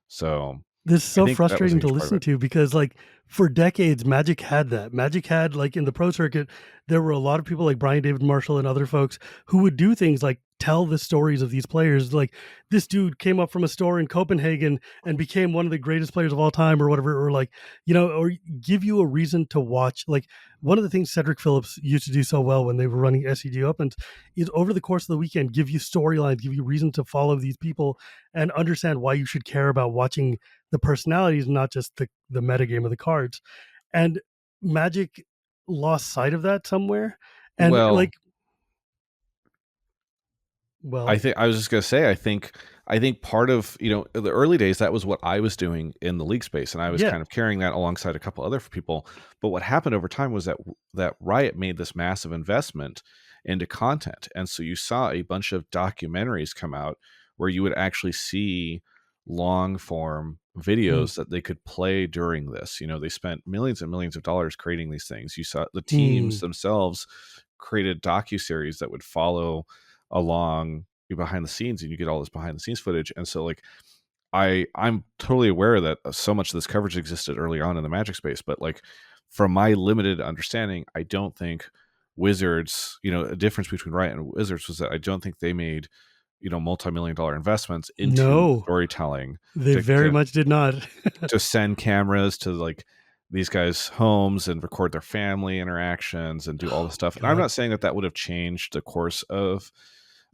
So this is I so think that was a frustrating to huge part of listen it. to because like for decades Magic had that. Magic had like in the pro circuit there were a lot of people like Brian David Marshall and other folks who would do things like tell the stories of these players. Like this dude came up from a store in Copenhagen and became one of the greatest players of all time or whatever, or like, or give you a reason to watch. Like one of the things Cedric Phillips used to do so well when they were running SCG Opens is over the course of the weekend give you storylines, give you reason to follow these people and understand why you should care about watching the personalities, not just the metagame of the cards. And Magic lost sight of that somewhere. And Well, like, well, I think I was just gonna say I think part of the early days, that was what I was doing in the league space, and I was yeah, kind of carrying that alongside a couple other people. But what happened over time was that Riot made this massive investment into content, and so you saw a bunch of documentaries come out where you would actually see long form mm, videos that they could play during this. They spent millions and millions of dollars creating these things. You saw the teams mm, themselves created docu-series that would follow along behind the scenes, and you get all this behind the scenes footage. And so like I'm totally aware that so much of this coverage existed early on in the Magic space, but like from my limited understanding, I don't think Wizards, a difference between Riot and Wizards was that I don't think they made multi-million-dollar investments into no, storytelling they to very much did not. to send cameras to like these guys' homes and record their family interactions and do all Oh this stuff. And I'm God. not saying that would have changed the course of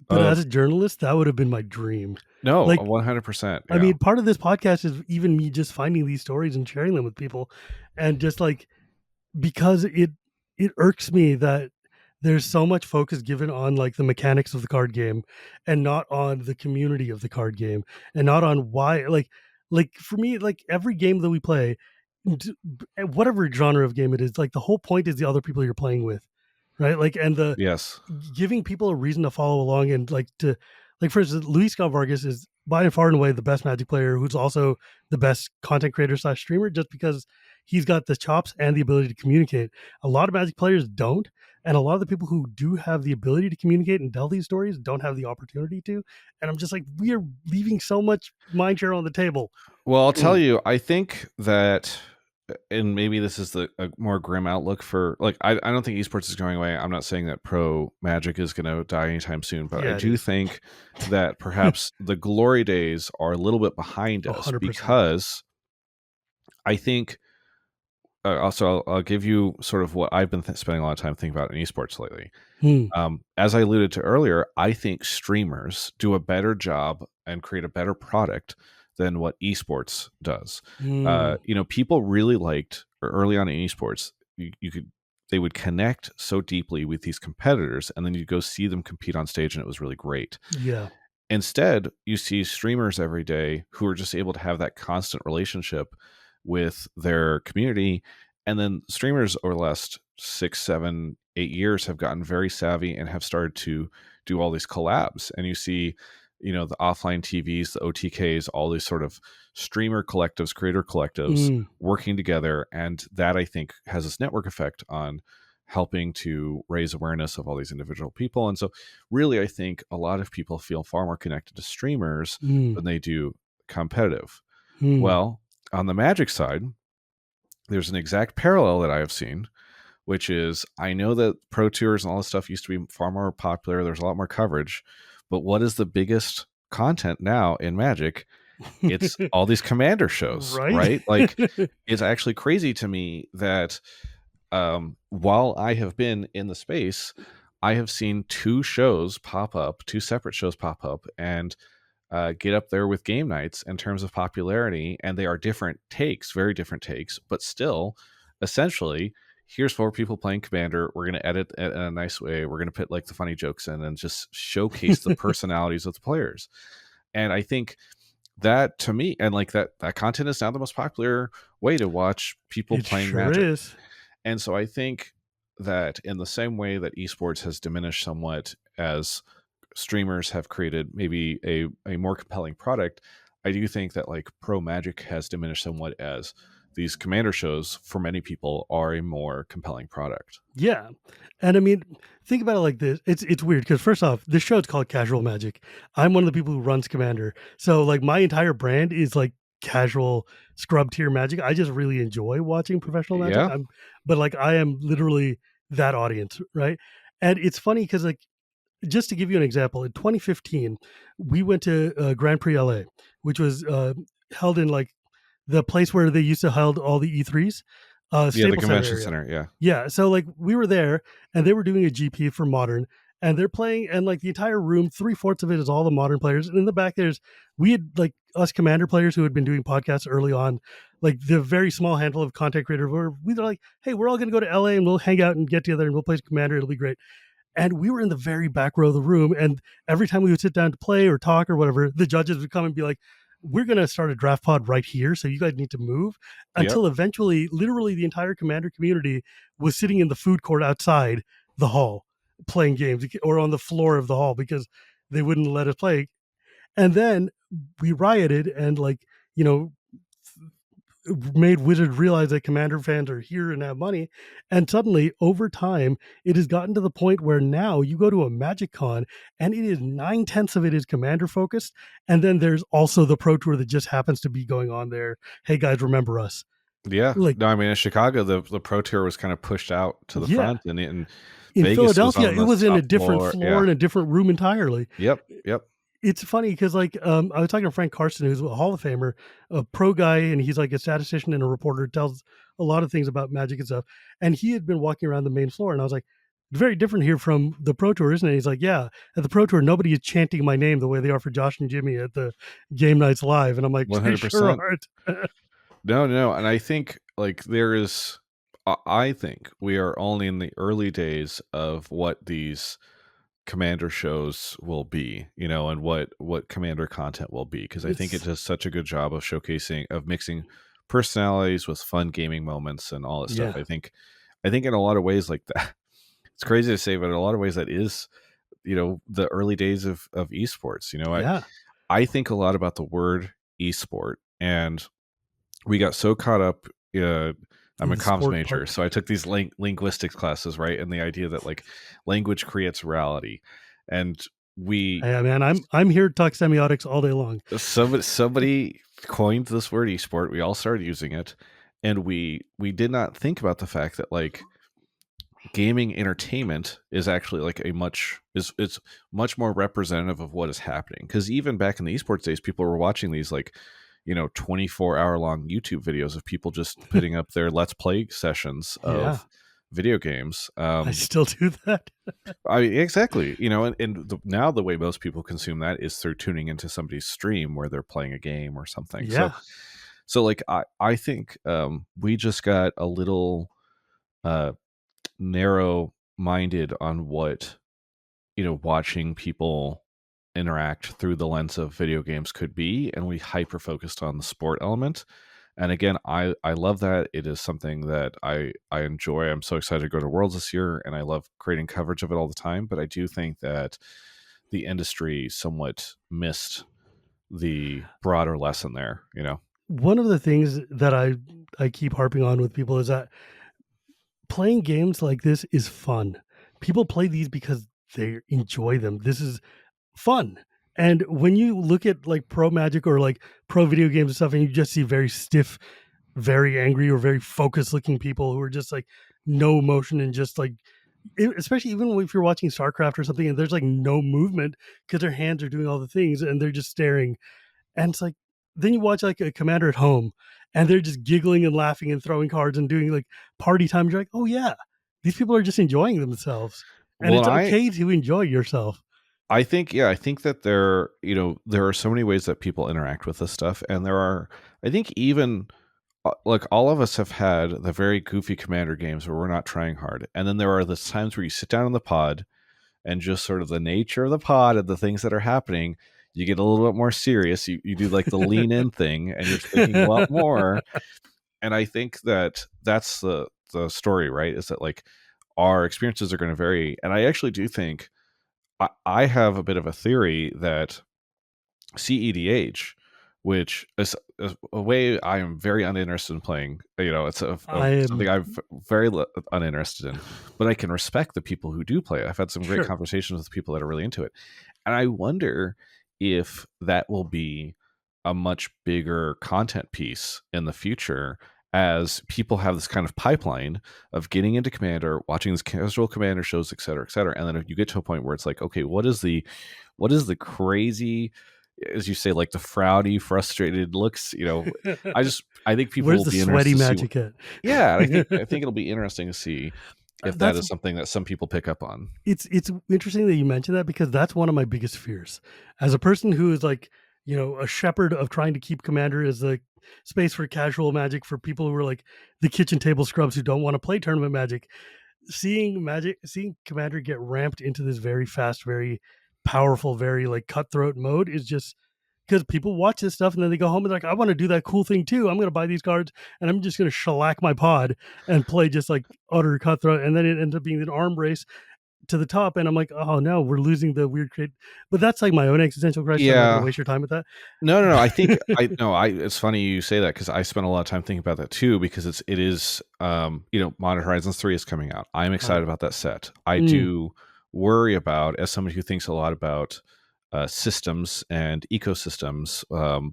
But as of a journalist, that would have been my dream. no, Like, 100%. I Yeah. mean, part of this podcast is even me just finding these stories and sharing them with people. And just like because it irks me that there's so much focus given on like the mechanics of the card game and not on the community of the card game and not on why like for me like every game that we play whatever genre of game it is, like the whole point is the other people you're playing with, right? Like and the Yes. giving people a reason to follow along and like to like for instance Luis Scott Vargas is by far and away the best Magic player who's also the best content creator slash streamer just because he's got the chops and the ability to communicate. A lot of Magic players don't, and a lot of the people who do have the ability to communicate and tell these stories don't have the opportunity to. And I'm just like, we are leaving so much mind share on the table. Well, I'll tell you, I think that, and maybe this is a more grim outlook for like, I don't think esports is going away. I'm not saying that pro Magic is going to die anytime soon, but I Yeah, it do is. think that perhaps the glory days are a little bit behind us 100%. because I think also I'll give you sort of what I've been spending a lot of time thinking about in esports lately. Hmm. As I alluded to earlier, I think streamers do a better job and create a better product than what esports does. Hmm. People really liked early on in esports. You could They would connect so deeply with these competitors, and then you go see them compete on stage, and it was really great. Yeah. Instead, you see streamers every day who are just able to have that constant relationship with their community. And then streamers over the last 6, 7, 8 years have gotten very savvy and have started to do all these collabs. And you see, the offline TVs, the OTKs, all these sort of streamer collectives, creator collectives Mm. working together. And that I think has this network effect on helping to raise awareness of all these individual people. And so really, I think a lot of people feel far more connected to streamers Mm. than they do competitive. Mm. Well, on the Magic side, there's an exact parallel that I have seen, which is I know that Pro Tours and all this stuff used to be far more popular. There's a lot more coverage. But what is the biggest content now in Magic? It's all these commander shows, Right? right? Like, it's actually crazy to me that while I have been in the space, I have seen two separate shows pop up, and get up there with game nights in terms of popularity, and they are different takes, very different takes, but still, essentially, here's four people playing Commander. We're going to edit it in a nice way. We're going to put like the funny jokes in and just showcase the personalities of the players. And I think that to me, and like that content is now the most popular way to watch people It playing sure Magic. is. And so I think that in the same way that esports has diminished somewhat as streamers have created maybe a more compelling product, I do think that like pro Magic has diminished somewhat as these commander shows for many people are a more compelling product. Yeah. And I mean, think about it like this. It's weird because first off, this show is called Casual Magic. I'm one of the people who runs Commander. So like my entire brand is like casual scrub tier magic. I just really enjoy watching professional magic. Yeah. But like I am literally that audience, right? And it's funny because like just to give you an example, in 2015, we went to Grand Prix LA, which was held in like the place where they used to hold all the E3s, Yeah, the Staples Center convention area. center. Yeah. Yeah, so like we were there, and they were doing a GP for Modern, and they're playing, and like the entire room, 3/4 of it is all the Modern players, and in the back we had like us Commander players who had been doing podcasts early on, like the very small handful of content creators were we were like, hey, we're all going to go to LA and we'll hang out and get together and we'll play Commander, it'll be great. And we were in the very back row of the room. And every time we would sit down to play or talk or whatever, the judges would come and be like, we're going to start a draft pod right here. So you guys need to move, Yep. until eventually, literally the entire Commander community was sitting in the food court outside the hall playing games, or on the floor of the hall, because they wouldn't let us play. And then we rioted and like, you know, made Wizards realize that Commander fans are here and have money. And suddenly, over time, it has gotten to the point where now you go to a Magic Con and it is 9/10 of it is Commander focused. And then there's also the Pro Tour that just happens to be going on there. Hey guys, remember us? Yeah. Like, No, I mean in Chicago, the pro tour was kind of pushed out to the yeah. front, and in In Vegas was Philadelphia, on it the was in a top different floor. floor Yeah. in a different room entirely. Yep. Yep. It's funny because like I was talking to Frank Carson, who's a Hall of Famer, a pro guy, and he's like a statistician and a reporter, tells a lot of things about Magic and stuff. And he had been walking around the main floor, and I was like, very different here from the Pro Tour, isn't it? He's like, yeah, at the Pro Tour, nobody is chanting my name the way they are for Josh and Jimmy at the game nights live. And I'm like, they sure 100%. aren't. No, and I think like there is, I think we are only in the early days of what these commander shows will be, and what commander content will be, because I think it It's does such a good job of showcasing, of mixing personalities with fun gaming moments and all that stuff. yeah, I think in a lot of ways like that, it's crazy to say, but in a lot of ways that is, the early days of esports. yeah. I think a lot about the word esport, and we got so caught up. I'm a The comms sport major, part. so I took these linguistics classes, right? And the idea that like language creates reality, and we Yeah, man, I'm here to talk semiotics all day long. somebody coined this word esport. We all started using it, and we did not think about the fact that like gaming entertainment is actually like it's much more representative of what is happening, because even back in the esports days, people were watching these like 24-hour long YouTube videos of people just putting up their let's play sessions Yeah, of video games. I still do that. Exactly, and now the way most people consume that is through tuning into somebody's stream where they're playing a game or something. so Yeah. so like I think we just got a little uh narrow minded on what watching people interact through the lens of video games could be, and we hyper focused on the sport element. And again, I love that. It is something that I enjoy. I'm so excited to go to Worlds this year, and I love creating coverage of it all the time. But I do think that the industry somewhat missed the broader lesson there. One of the things that I keep harping on with people is that playing games like this is fun. People play these because they enjoy them. This is fun. And when you look at like pro Magic or like pro video games and stuff, and you just see very stiff, very angry, or very focused looking people who are just like no emotion and just like, especially even if you're watching StarCraft or something and there's like no movement because their hands are doing all the things and they're just staring. And it's like, then you watch like a commander at home and they're just giggling and laughing and throwing cards and doing like party time. You're like, oh yeah, these people are just enjoying themselves. And Well, it's and okay to enjoy yourself. I think, yeah, I think that there are so many ways that people interact with this stuff, and there are, I think, even like all of us have had the very goofy commander games where we're not trying hard, and then there are the times where you sit down in the pod and just sort of the nature of the pod and the things that are happening, you get a little bit more serious. You do like the lean in thing, and you're thinking a lot more. And I think that that's the story, right? Is that like our experiences are going to vary, and I actually do think I have a bit of a theory that CEDH, which is a way I am very uninterested in playing. It's I something am I'm very uninterested in, but I can respect the people who do play it. I've had some great sure. conversations with people that are really into it. And I wonder if that will be a much bigger content piece in the future as people have this kind of pipeline of getting into Commander, watching these casual Commander shows, et cetera, et cetera. And then if you get to a point where it's like, okay, what is the crazy, as you say, like the frowny, frustrated looks, I think people Where's will the be interested sweaty to see. magic at? Yeah, I think it'll be interesting to see if that That's is something that some people pick up on. it's interesting that you mentioned that because that's one of my biggest fears. As a person who is like, a shepherd of trying to keep Commander as a space for casual Magic for people who are like the kitchen table scrubs who don't want to play tournament Magic, seeing Commander get ramped into this very fast, very powerful, very like cutthroat mode is just because people watch this stuff and then they go home and they're like, I want to do that cool thing too. I'm going to buy these cards and I'm just going to shellac my pod and play just like utter cutthroat. And then it ends up being an arm race to the top. And I'm like, oh no, we're losing the weird create. But that's like my own existential crisis. I'm not going to Yeah. waste your time with that. No, no, no. I think I no. I It's funny you say that because I spent a lot of time thinking about that too. Because it is Modern Horizons 3 is coming out. I'm excited about that set. I Mm, do worry about, as somebody who thinks a lot about systems and ecosystems,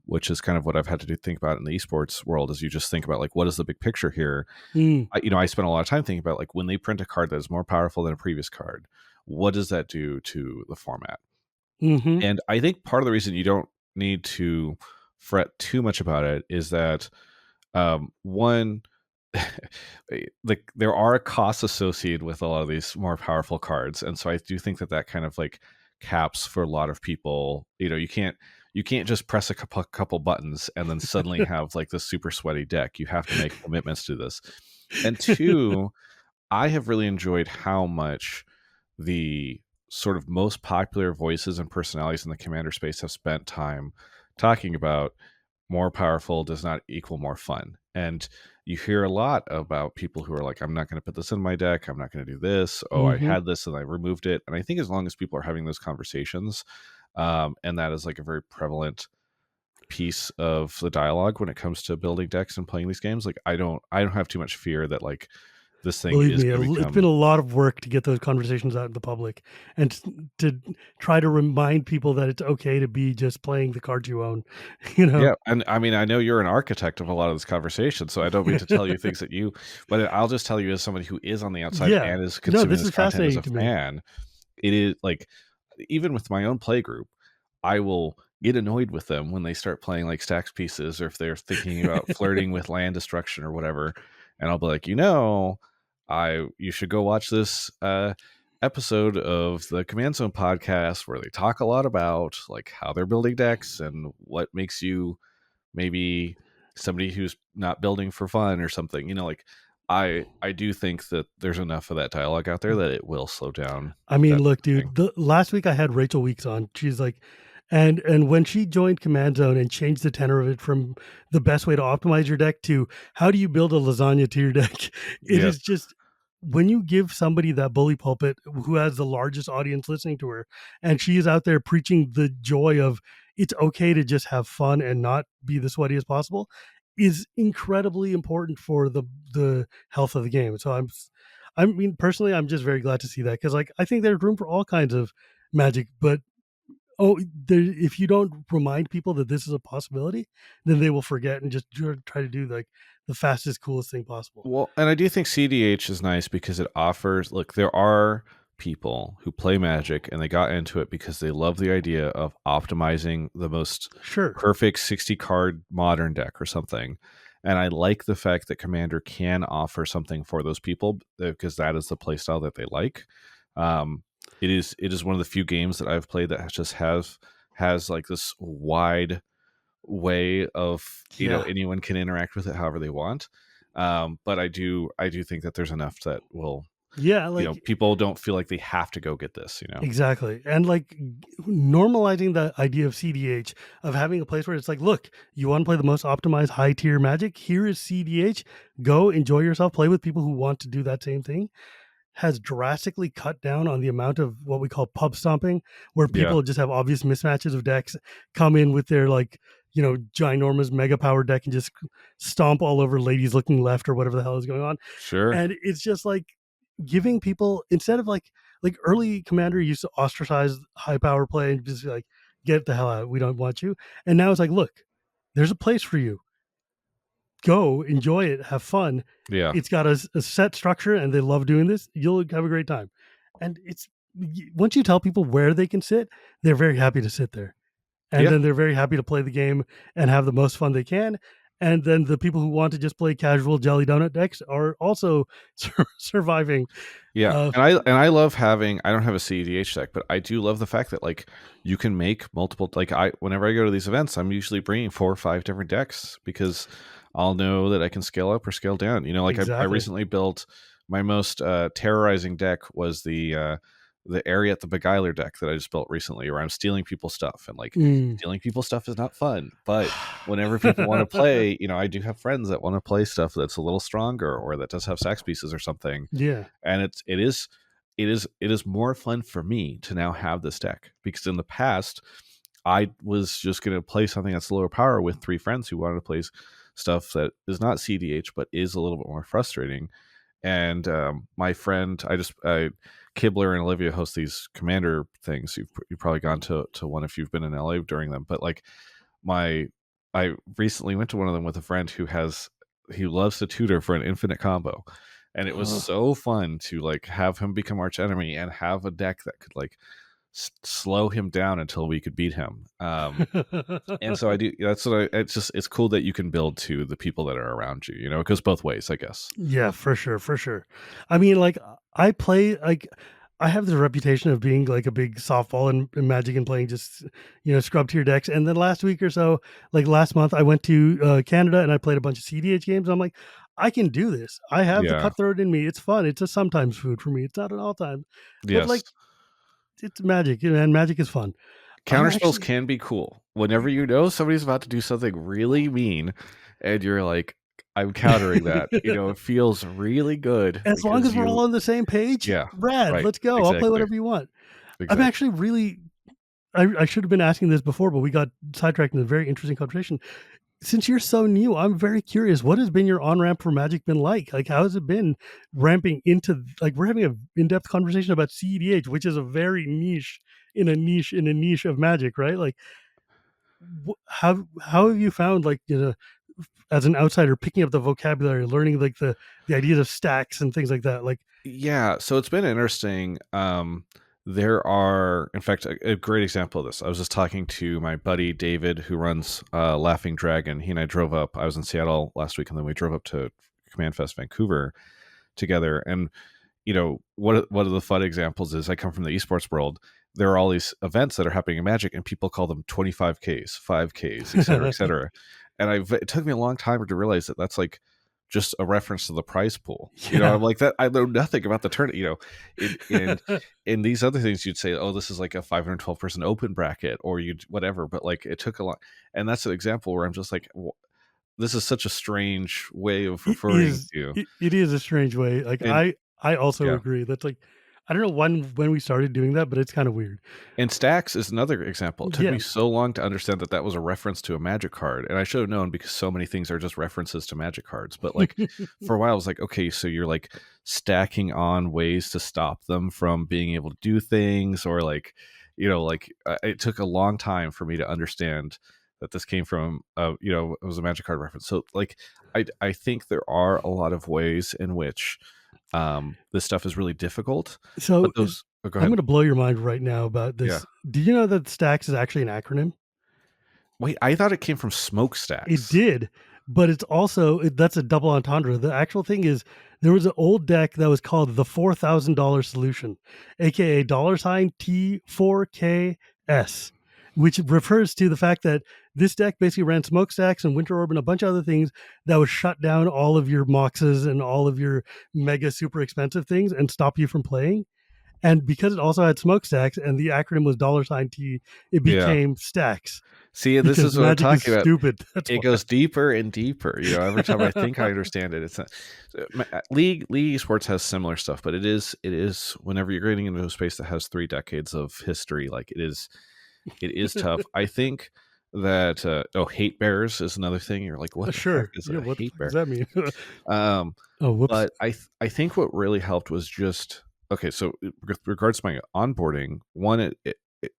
which is kind of what I've had to think about in the esports world. Is you just think about like what is the big picture here. mm, I spent a lot of time thinking about like when they print a card that is more powerful than a previous card, what does that do to the format? mm-hmm. And I think part of the reason you don't need to fret too much about it is that one, like there are costs associated with a lot of these more powerful cards, and so I do think that kind of like caps for a lot of people. You can't just press a couple buttons and then suddenly have like this super sweaty deck. You have to make commitments to this. And two, I have really enjoyed how much the sort of most popular voices and personalities in the commander space have spent time talking about more powerful does not equal more fun. And you hear a lot about people who are like, I'm not going to put this in my deck. I'm not going to do this. Oh, I Mm-hmm. had this and I removed it. And I think as long as people are having those conversations, and that is like a very prevalent piece of the dialogue when it comes to building decks and playing these games, like I don't have too much fear that like this thing Believe is me, going to it's been become. a lot of work to get those conversations out in the public and to try to remind people that it's okay to be just playing the cards you own, you know? Yeah, and I mean, I know you're an architect of a lot of this conversation, so I don't mean to tell you things that but I'll just tell you as somebody who is on the outside Yeah. and is No, consuming this this is content as fascinating a to me. fan, it is like, even with my own play group, I will get annoyed with them when they start playing like stacks pieces or if they're thinking about flirting with land destruction or whatever, and I'll be like, you should go watch this episode of the Command Zone podcast where they talk a lot about like how they're building decks and what makes you maybe somebody who's not building for fun or something. Like I do think that there's enough of that dialogue out there that it will slow down I mean, that look, thing. dude, the last week I had Rachel Weeks on. She's like, and when she joined Command Zone and changed the tenor of it from the best way to optimize your deck to how do you build a lasagna to your deck, it Yes. is just when you give somebody that bully pulpit who has the largest audience listening to her, and she is out there preaching the joy of it's okay to just have fun and not be the sweaty as possible. is incredibly important for the health of the game. So I mean, personally, I'm just very glad to see that, because like I think there's room for all kinds of Magic, but if you don't remind people that this is a possibility, then they will forget and just try to do like the fastest, coolest thing possible. Well, and I do think CDH is nice because it offers, look, there are people who play Magic and they got into it because they love the idea of optimizing the most Sure. perfect 60 card modern deck or something. And I like the fact that Commander can offer something for those people because that is the playstyle that they like. Um, it is one of the few games that I've played that just has like this wide way of, Yeah. anyone can interact with it however they want. But I do think that there's enough that will, Yeah, like people don't feel like they have to go get this. exactly. And like normalizing the idea of CDH, of having a place where it's like, look, you want to play the most optimized high tier Magic? Here is CDH. Go enjoy yourself, play with people who want to do that same thing, has drastically cut down on the amount of what we call pub stomping, where Yeah, people just have obvious mismatches of decks, come in with their like, ginormous mega power deck and just stomp all over ladies looking left or whatever the hell is going on. sure. And it's just like giving people, instead of like early Commander used to ostracize high power play and just be like, get the hell out, we don't want you. And now it's like, look, there's a place for you. Go enjoy it, have fun. Yeah, It's got a set structure and they love doing this. You'll have a great time. And it's, once you tell people where they can sit, they're very happy to sit there. And yeah, then they're very happy to play the game and have the most fun they can. And then the people who want to just play casual jelly donut decks are also surviving. yeah. Uh, And I love having. I don't have a CEDH deck, but I do love the fact that like you can make multiple. Like whenever I go to these events, I'm usually bringing 4 or 5 different decks because I'll know that I can scale up or scale down. Like I exactly. recently built my most terrorizing deck was the area at the Beguiler deck that I just built recently, where I'm stealing people's stuff, and like Mm. stealing people's stuff is not fun. But whenever people want to play, I do have friends that want to play stuff that's a little stronger or that does have sax pieces or something, Yeah. and it is more fun for me to now have this deck because in the past I was just going to play something that's lower power with 3 friends who wanted to play stuff that is not CDH but is a little bit more frustrating. And my friend, Kibler and Olivia host these Commander things. You've probably gone to one if you've been in LA during them. But like my, I recently went to one of them with a friend he loves to tutor for an infinite combo, and it was so fun to like have him become arch enemy and have a deck that could like slow him down until we could beat him. And so I do. That's what it's cool that you can build to the people that are around you. It goes both ways, I guess. Yeah, for sure, for sure. I mean, like I play like I have the reputation of being like a big softball in Magic and playing just scrub tier decks. And then last week or so, like last month, I went to Canada and I played a bunch of CDH games. I'm like, I can do this. I have the Yeah. cutthroat in me. It's fun. It's a sometimes food for me. It's not an all time, but Yes. like it's Magic, and Magic is fun. I'm Counterspells actually, can be cool. Whenever you know somebody's about to do something really mean and you're like, I'm countering that, it feels really good as long because as we're all you, on the same page, yeah, rad. right. Let's go. I'll play Exactly. whatever you want. I'm Exactly. actually really I should have been asking this before, but we got sidetracked in a very interesting conversation. Since you're so new, I'm very curious. What has been your on ramp for Magic been like? Like, how has it been ramping into, like, we're having an in depth conversation about CEDH, which is a very niche in a niche of Magic, right? Like, how have you found, like, as an outsider, picking up the vocabulary, learning like the ideas of stacks and things like that? Like, Yeah, so it's been interesting. There are, in fact, a great example of this. I was just talking to my buddy David, who runs Laughing Dragon. He and I drove up. I was in Seattle last week, and then we drove up to Command Fest Vancouver together. And one of the fun examples is I come from the esports world. There are all these events that are happening in Magic, and people call them 25Ks, 5Ks, et cetera, et cetera. And it took me a long time to realize that that's like just a reference to the prize pool. I'm yeah. like that. I know nothing about the tournament. In these other things, you'd say, "Oh, this is like a 512-person open bracket," or you'd whatever. But like, it took a lot, and that's an example where I'm just like, "This is such a strange way of It referring is to." it is a strange way. Like And I also yeah, agree. That's like I don't know when we started doing that, but it's kind of weird. And stacks is another example. It took Yeah. me so long to understand that that was a reference to a magic card, and I should have known because so many things are just references to magic cards. But like for a while, I was like, okay, so you're like stacking on ways to stop them from being able to do things, or like, like it took a long time for me to understand that this came from, it was a magic card reference. So like, I think there are a lot of ways in which this stuff is really difficult, but So those. Oh, go I'm ahead. going to blow your mind right now about Yeah. this. Do you know that Stacks is actually an acronym? Wait, I thought it came from It smokestacks. did, but it's also that's a double entendre. The actual thing is there was an old deck that was called the $4,000 solution, aka $ T4KS, which refers to the fact that this deck basically ran smokestacks and winter orb and a bunch of other things that would shut down all of your moxes and all of your mega super expensive things and stop you from playing. And because it also had smokestacks and the acronym was $T, it Yeah. became stacks See, this because is what I'm magic is talking about. stupid. That's It why. goes deeper and deeper. Every time I think I understand it, it's not. League Esports has similar stuff, but it is whenever you're getting into a space that has 3 decades of history, like it is tough. I think that hate bears is another thing. You're like, what the heck Sure. is Yeah. a What the hate fuck does bear? that mean? Um, Oh, whoops. but I think what really helped was just okay. So with regards to my onboarding, one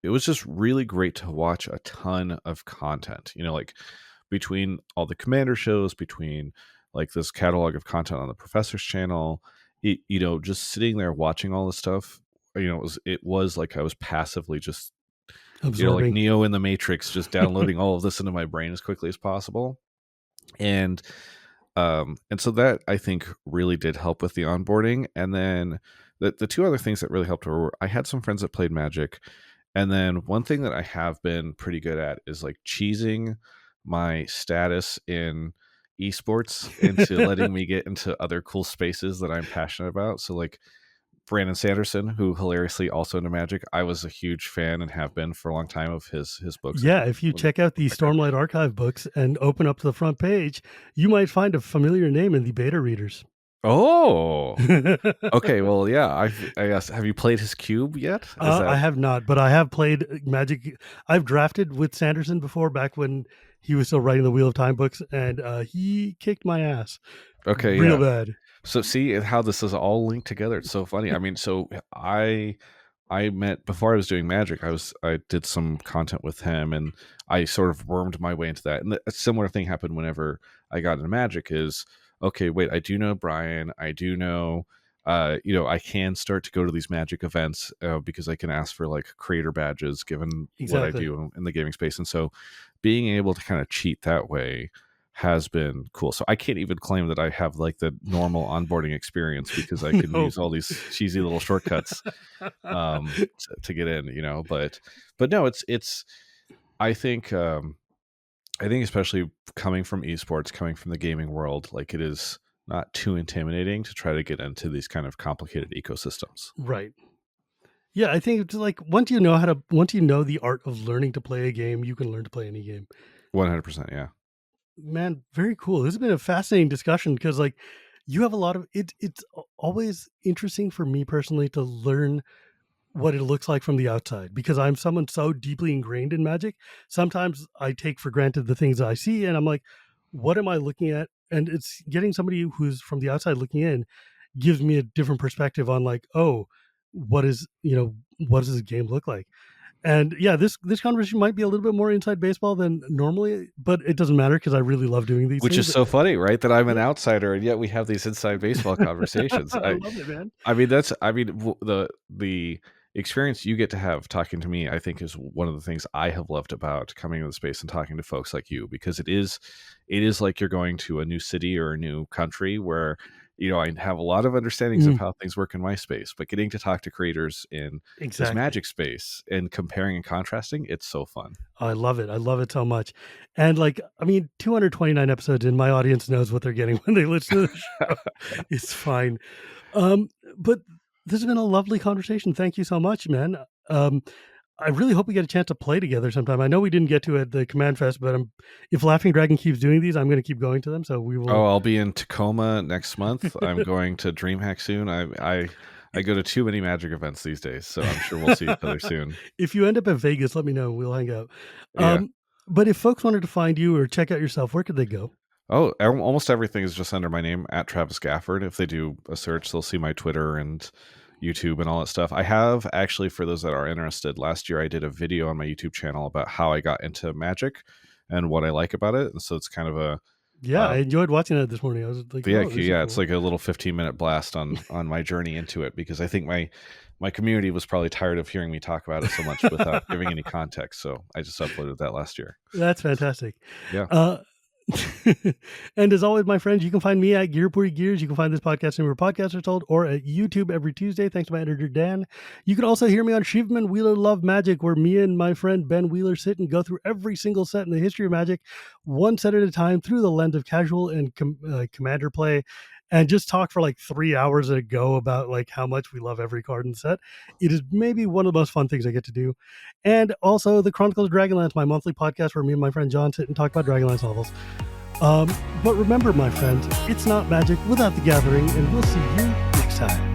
it was just really great to watch a ton of content. Like between all the commander shows, between like this catalog of content on the professor's channel, just sitting there watching all this stuff. It was like I was passively just like Absorbing. Neo in the Matrix, just downloading all of this into my brain as quickly as possible. And so that I think really did help with the onboarding. And then the two other things that really helped were I had some friends that played Magic, and then one thing that I have been pretty good at is like cheesing my status in esports into letting me get into other cool spaces that I'm passionate about. So like Brandon Sanderson, who hilariously also into Magic, I was a huge fan and have been for a long time of his books Yeah. If you when check out the back then. Stormlight Archive books and open up to the front page, you might find a familiar name in the beta readers. Oh, okay. Well, yeah. I guess. Have you played his cube yet? Is I that have not, but I have played Magic. I've drafted with Sanderson before, back when he was still writing the Wheel of Time books, and he kicked my ass okay? real Yeah. bad. So see how this is all linked together. It's so funny. I mean, so I met before I was doing Magic. I did some content with him, and I sort of wormed my way into that. And a similar thing happened whenever I got into Magic. Is okay. Wait, I do know Brian. I do know. I can start to go to these Magic events because I can ask for like creator badges, given what I Exactly. do in the gaming space, and so being able to kind of cheat that way has been cool. So I can't even claim that I have like the normal onboarding experience because I can No. use all these cheesy little shortcuts to get in, but no, it's I think especially coming from esports, coming from the gaming world, like it is not too intimidating to try to get into these kind of complicated ecosystems. Right. Yeah, I think it's like once you know the art of learning to play a game, you can learn to play any game. 100%. Yeah. Man, very cool. This has been a fascinating discussion because like you have a lot of it. It's always interesting for me personally to learn what it looks like from the outside because I'm someone so deeply ingrained in Magic. Sometimes I take for granted the things I see, and I'm like, what am I looking at? And it's getting somebody who's from the outside looking in gives me a different perspective on like, oh, what does this game look like? And yeah, this conversation might be a little bit more inside baseball than normally, but it doesn't matter because I really love doing these Which is things. so funny, right? That I'm an Yeah. outsider and yet we have these inside baseball conversations. I I love it, man. I mean, the experience you get to have talking to me, I think, is one of the things I have loved about coming into the space and talking to folks like you, because it is like you're going to a new city or a new country where I have a lot of understandings of Mm, how things work in my space, but getting to talk to creators in this exactly. Magic space and comparing and contrasting, it's so fun. I love it. I love it so much. And like, I mean, 229 episodes in, my audience knows what they're getting when they listen to the show. It's fine. Um, but this has been a lovely conversation. Thank you so much, man. Um, I really hope we get a chance to play together sometime. I know we didn't get to at the Command Fest, but if Laughing Dragon keeps doing these, I'm going to keep going to them. So we Oh, will. I'll be in Tacoma next month. I'm going to DreamHack soon. I I go to too many Magic events these days, so I'm sure we'll see each other soon. If you end up in Vegas, let me know. We'll hang out. Yeah. But if folks wanted to find you or check out yourself, where could they go? Oh, almost everything is just under my name at Travis Gafford. If they do a search, they'll see my Twitter and YouTube and all that stuff. I have actually, for those that are interested, last year I did a video on my YouTube channel about how I got into Magic and what I like about it. And so it's kind of a I enjoyed watching that this morning. I was like, yeah, cool. It's like a little 15-minute blast on my journey into it, because I think my community was probably tired of hearing me talk about it so much without giving any context. So I just uploaded that last year. That's fantastic. Yeah. And as always, my friends, you can find me at Gearpuri Gears. You can find this podcast anywhere podcasts are told, or at YouTube every Tuesday, thanks to my editor, Dan. You can also hear me on Shivam and Wheeler Love Magic, where me and my friend Ben Wheeler sit and go through every single set in the history of Magic, one set at a time, through the lens of casual and commander play, and just talk for like 3 hours at a go about like how much we love every card in the set. It is maybe one of the most fun things I get to do. And also the Chronicles of Dragonlance, my monthly podcast where me and my friend John sit and talk about Dragonlance novels. But remember, my friends, it's not Magic without the gathering, and we'll see you next time.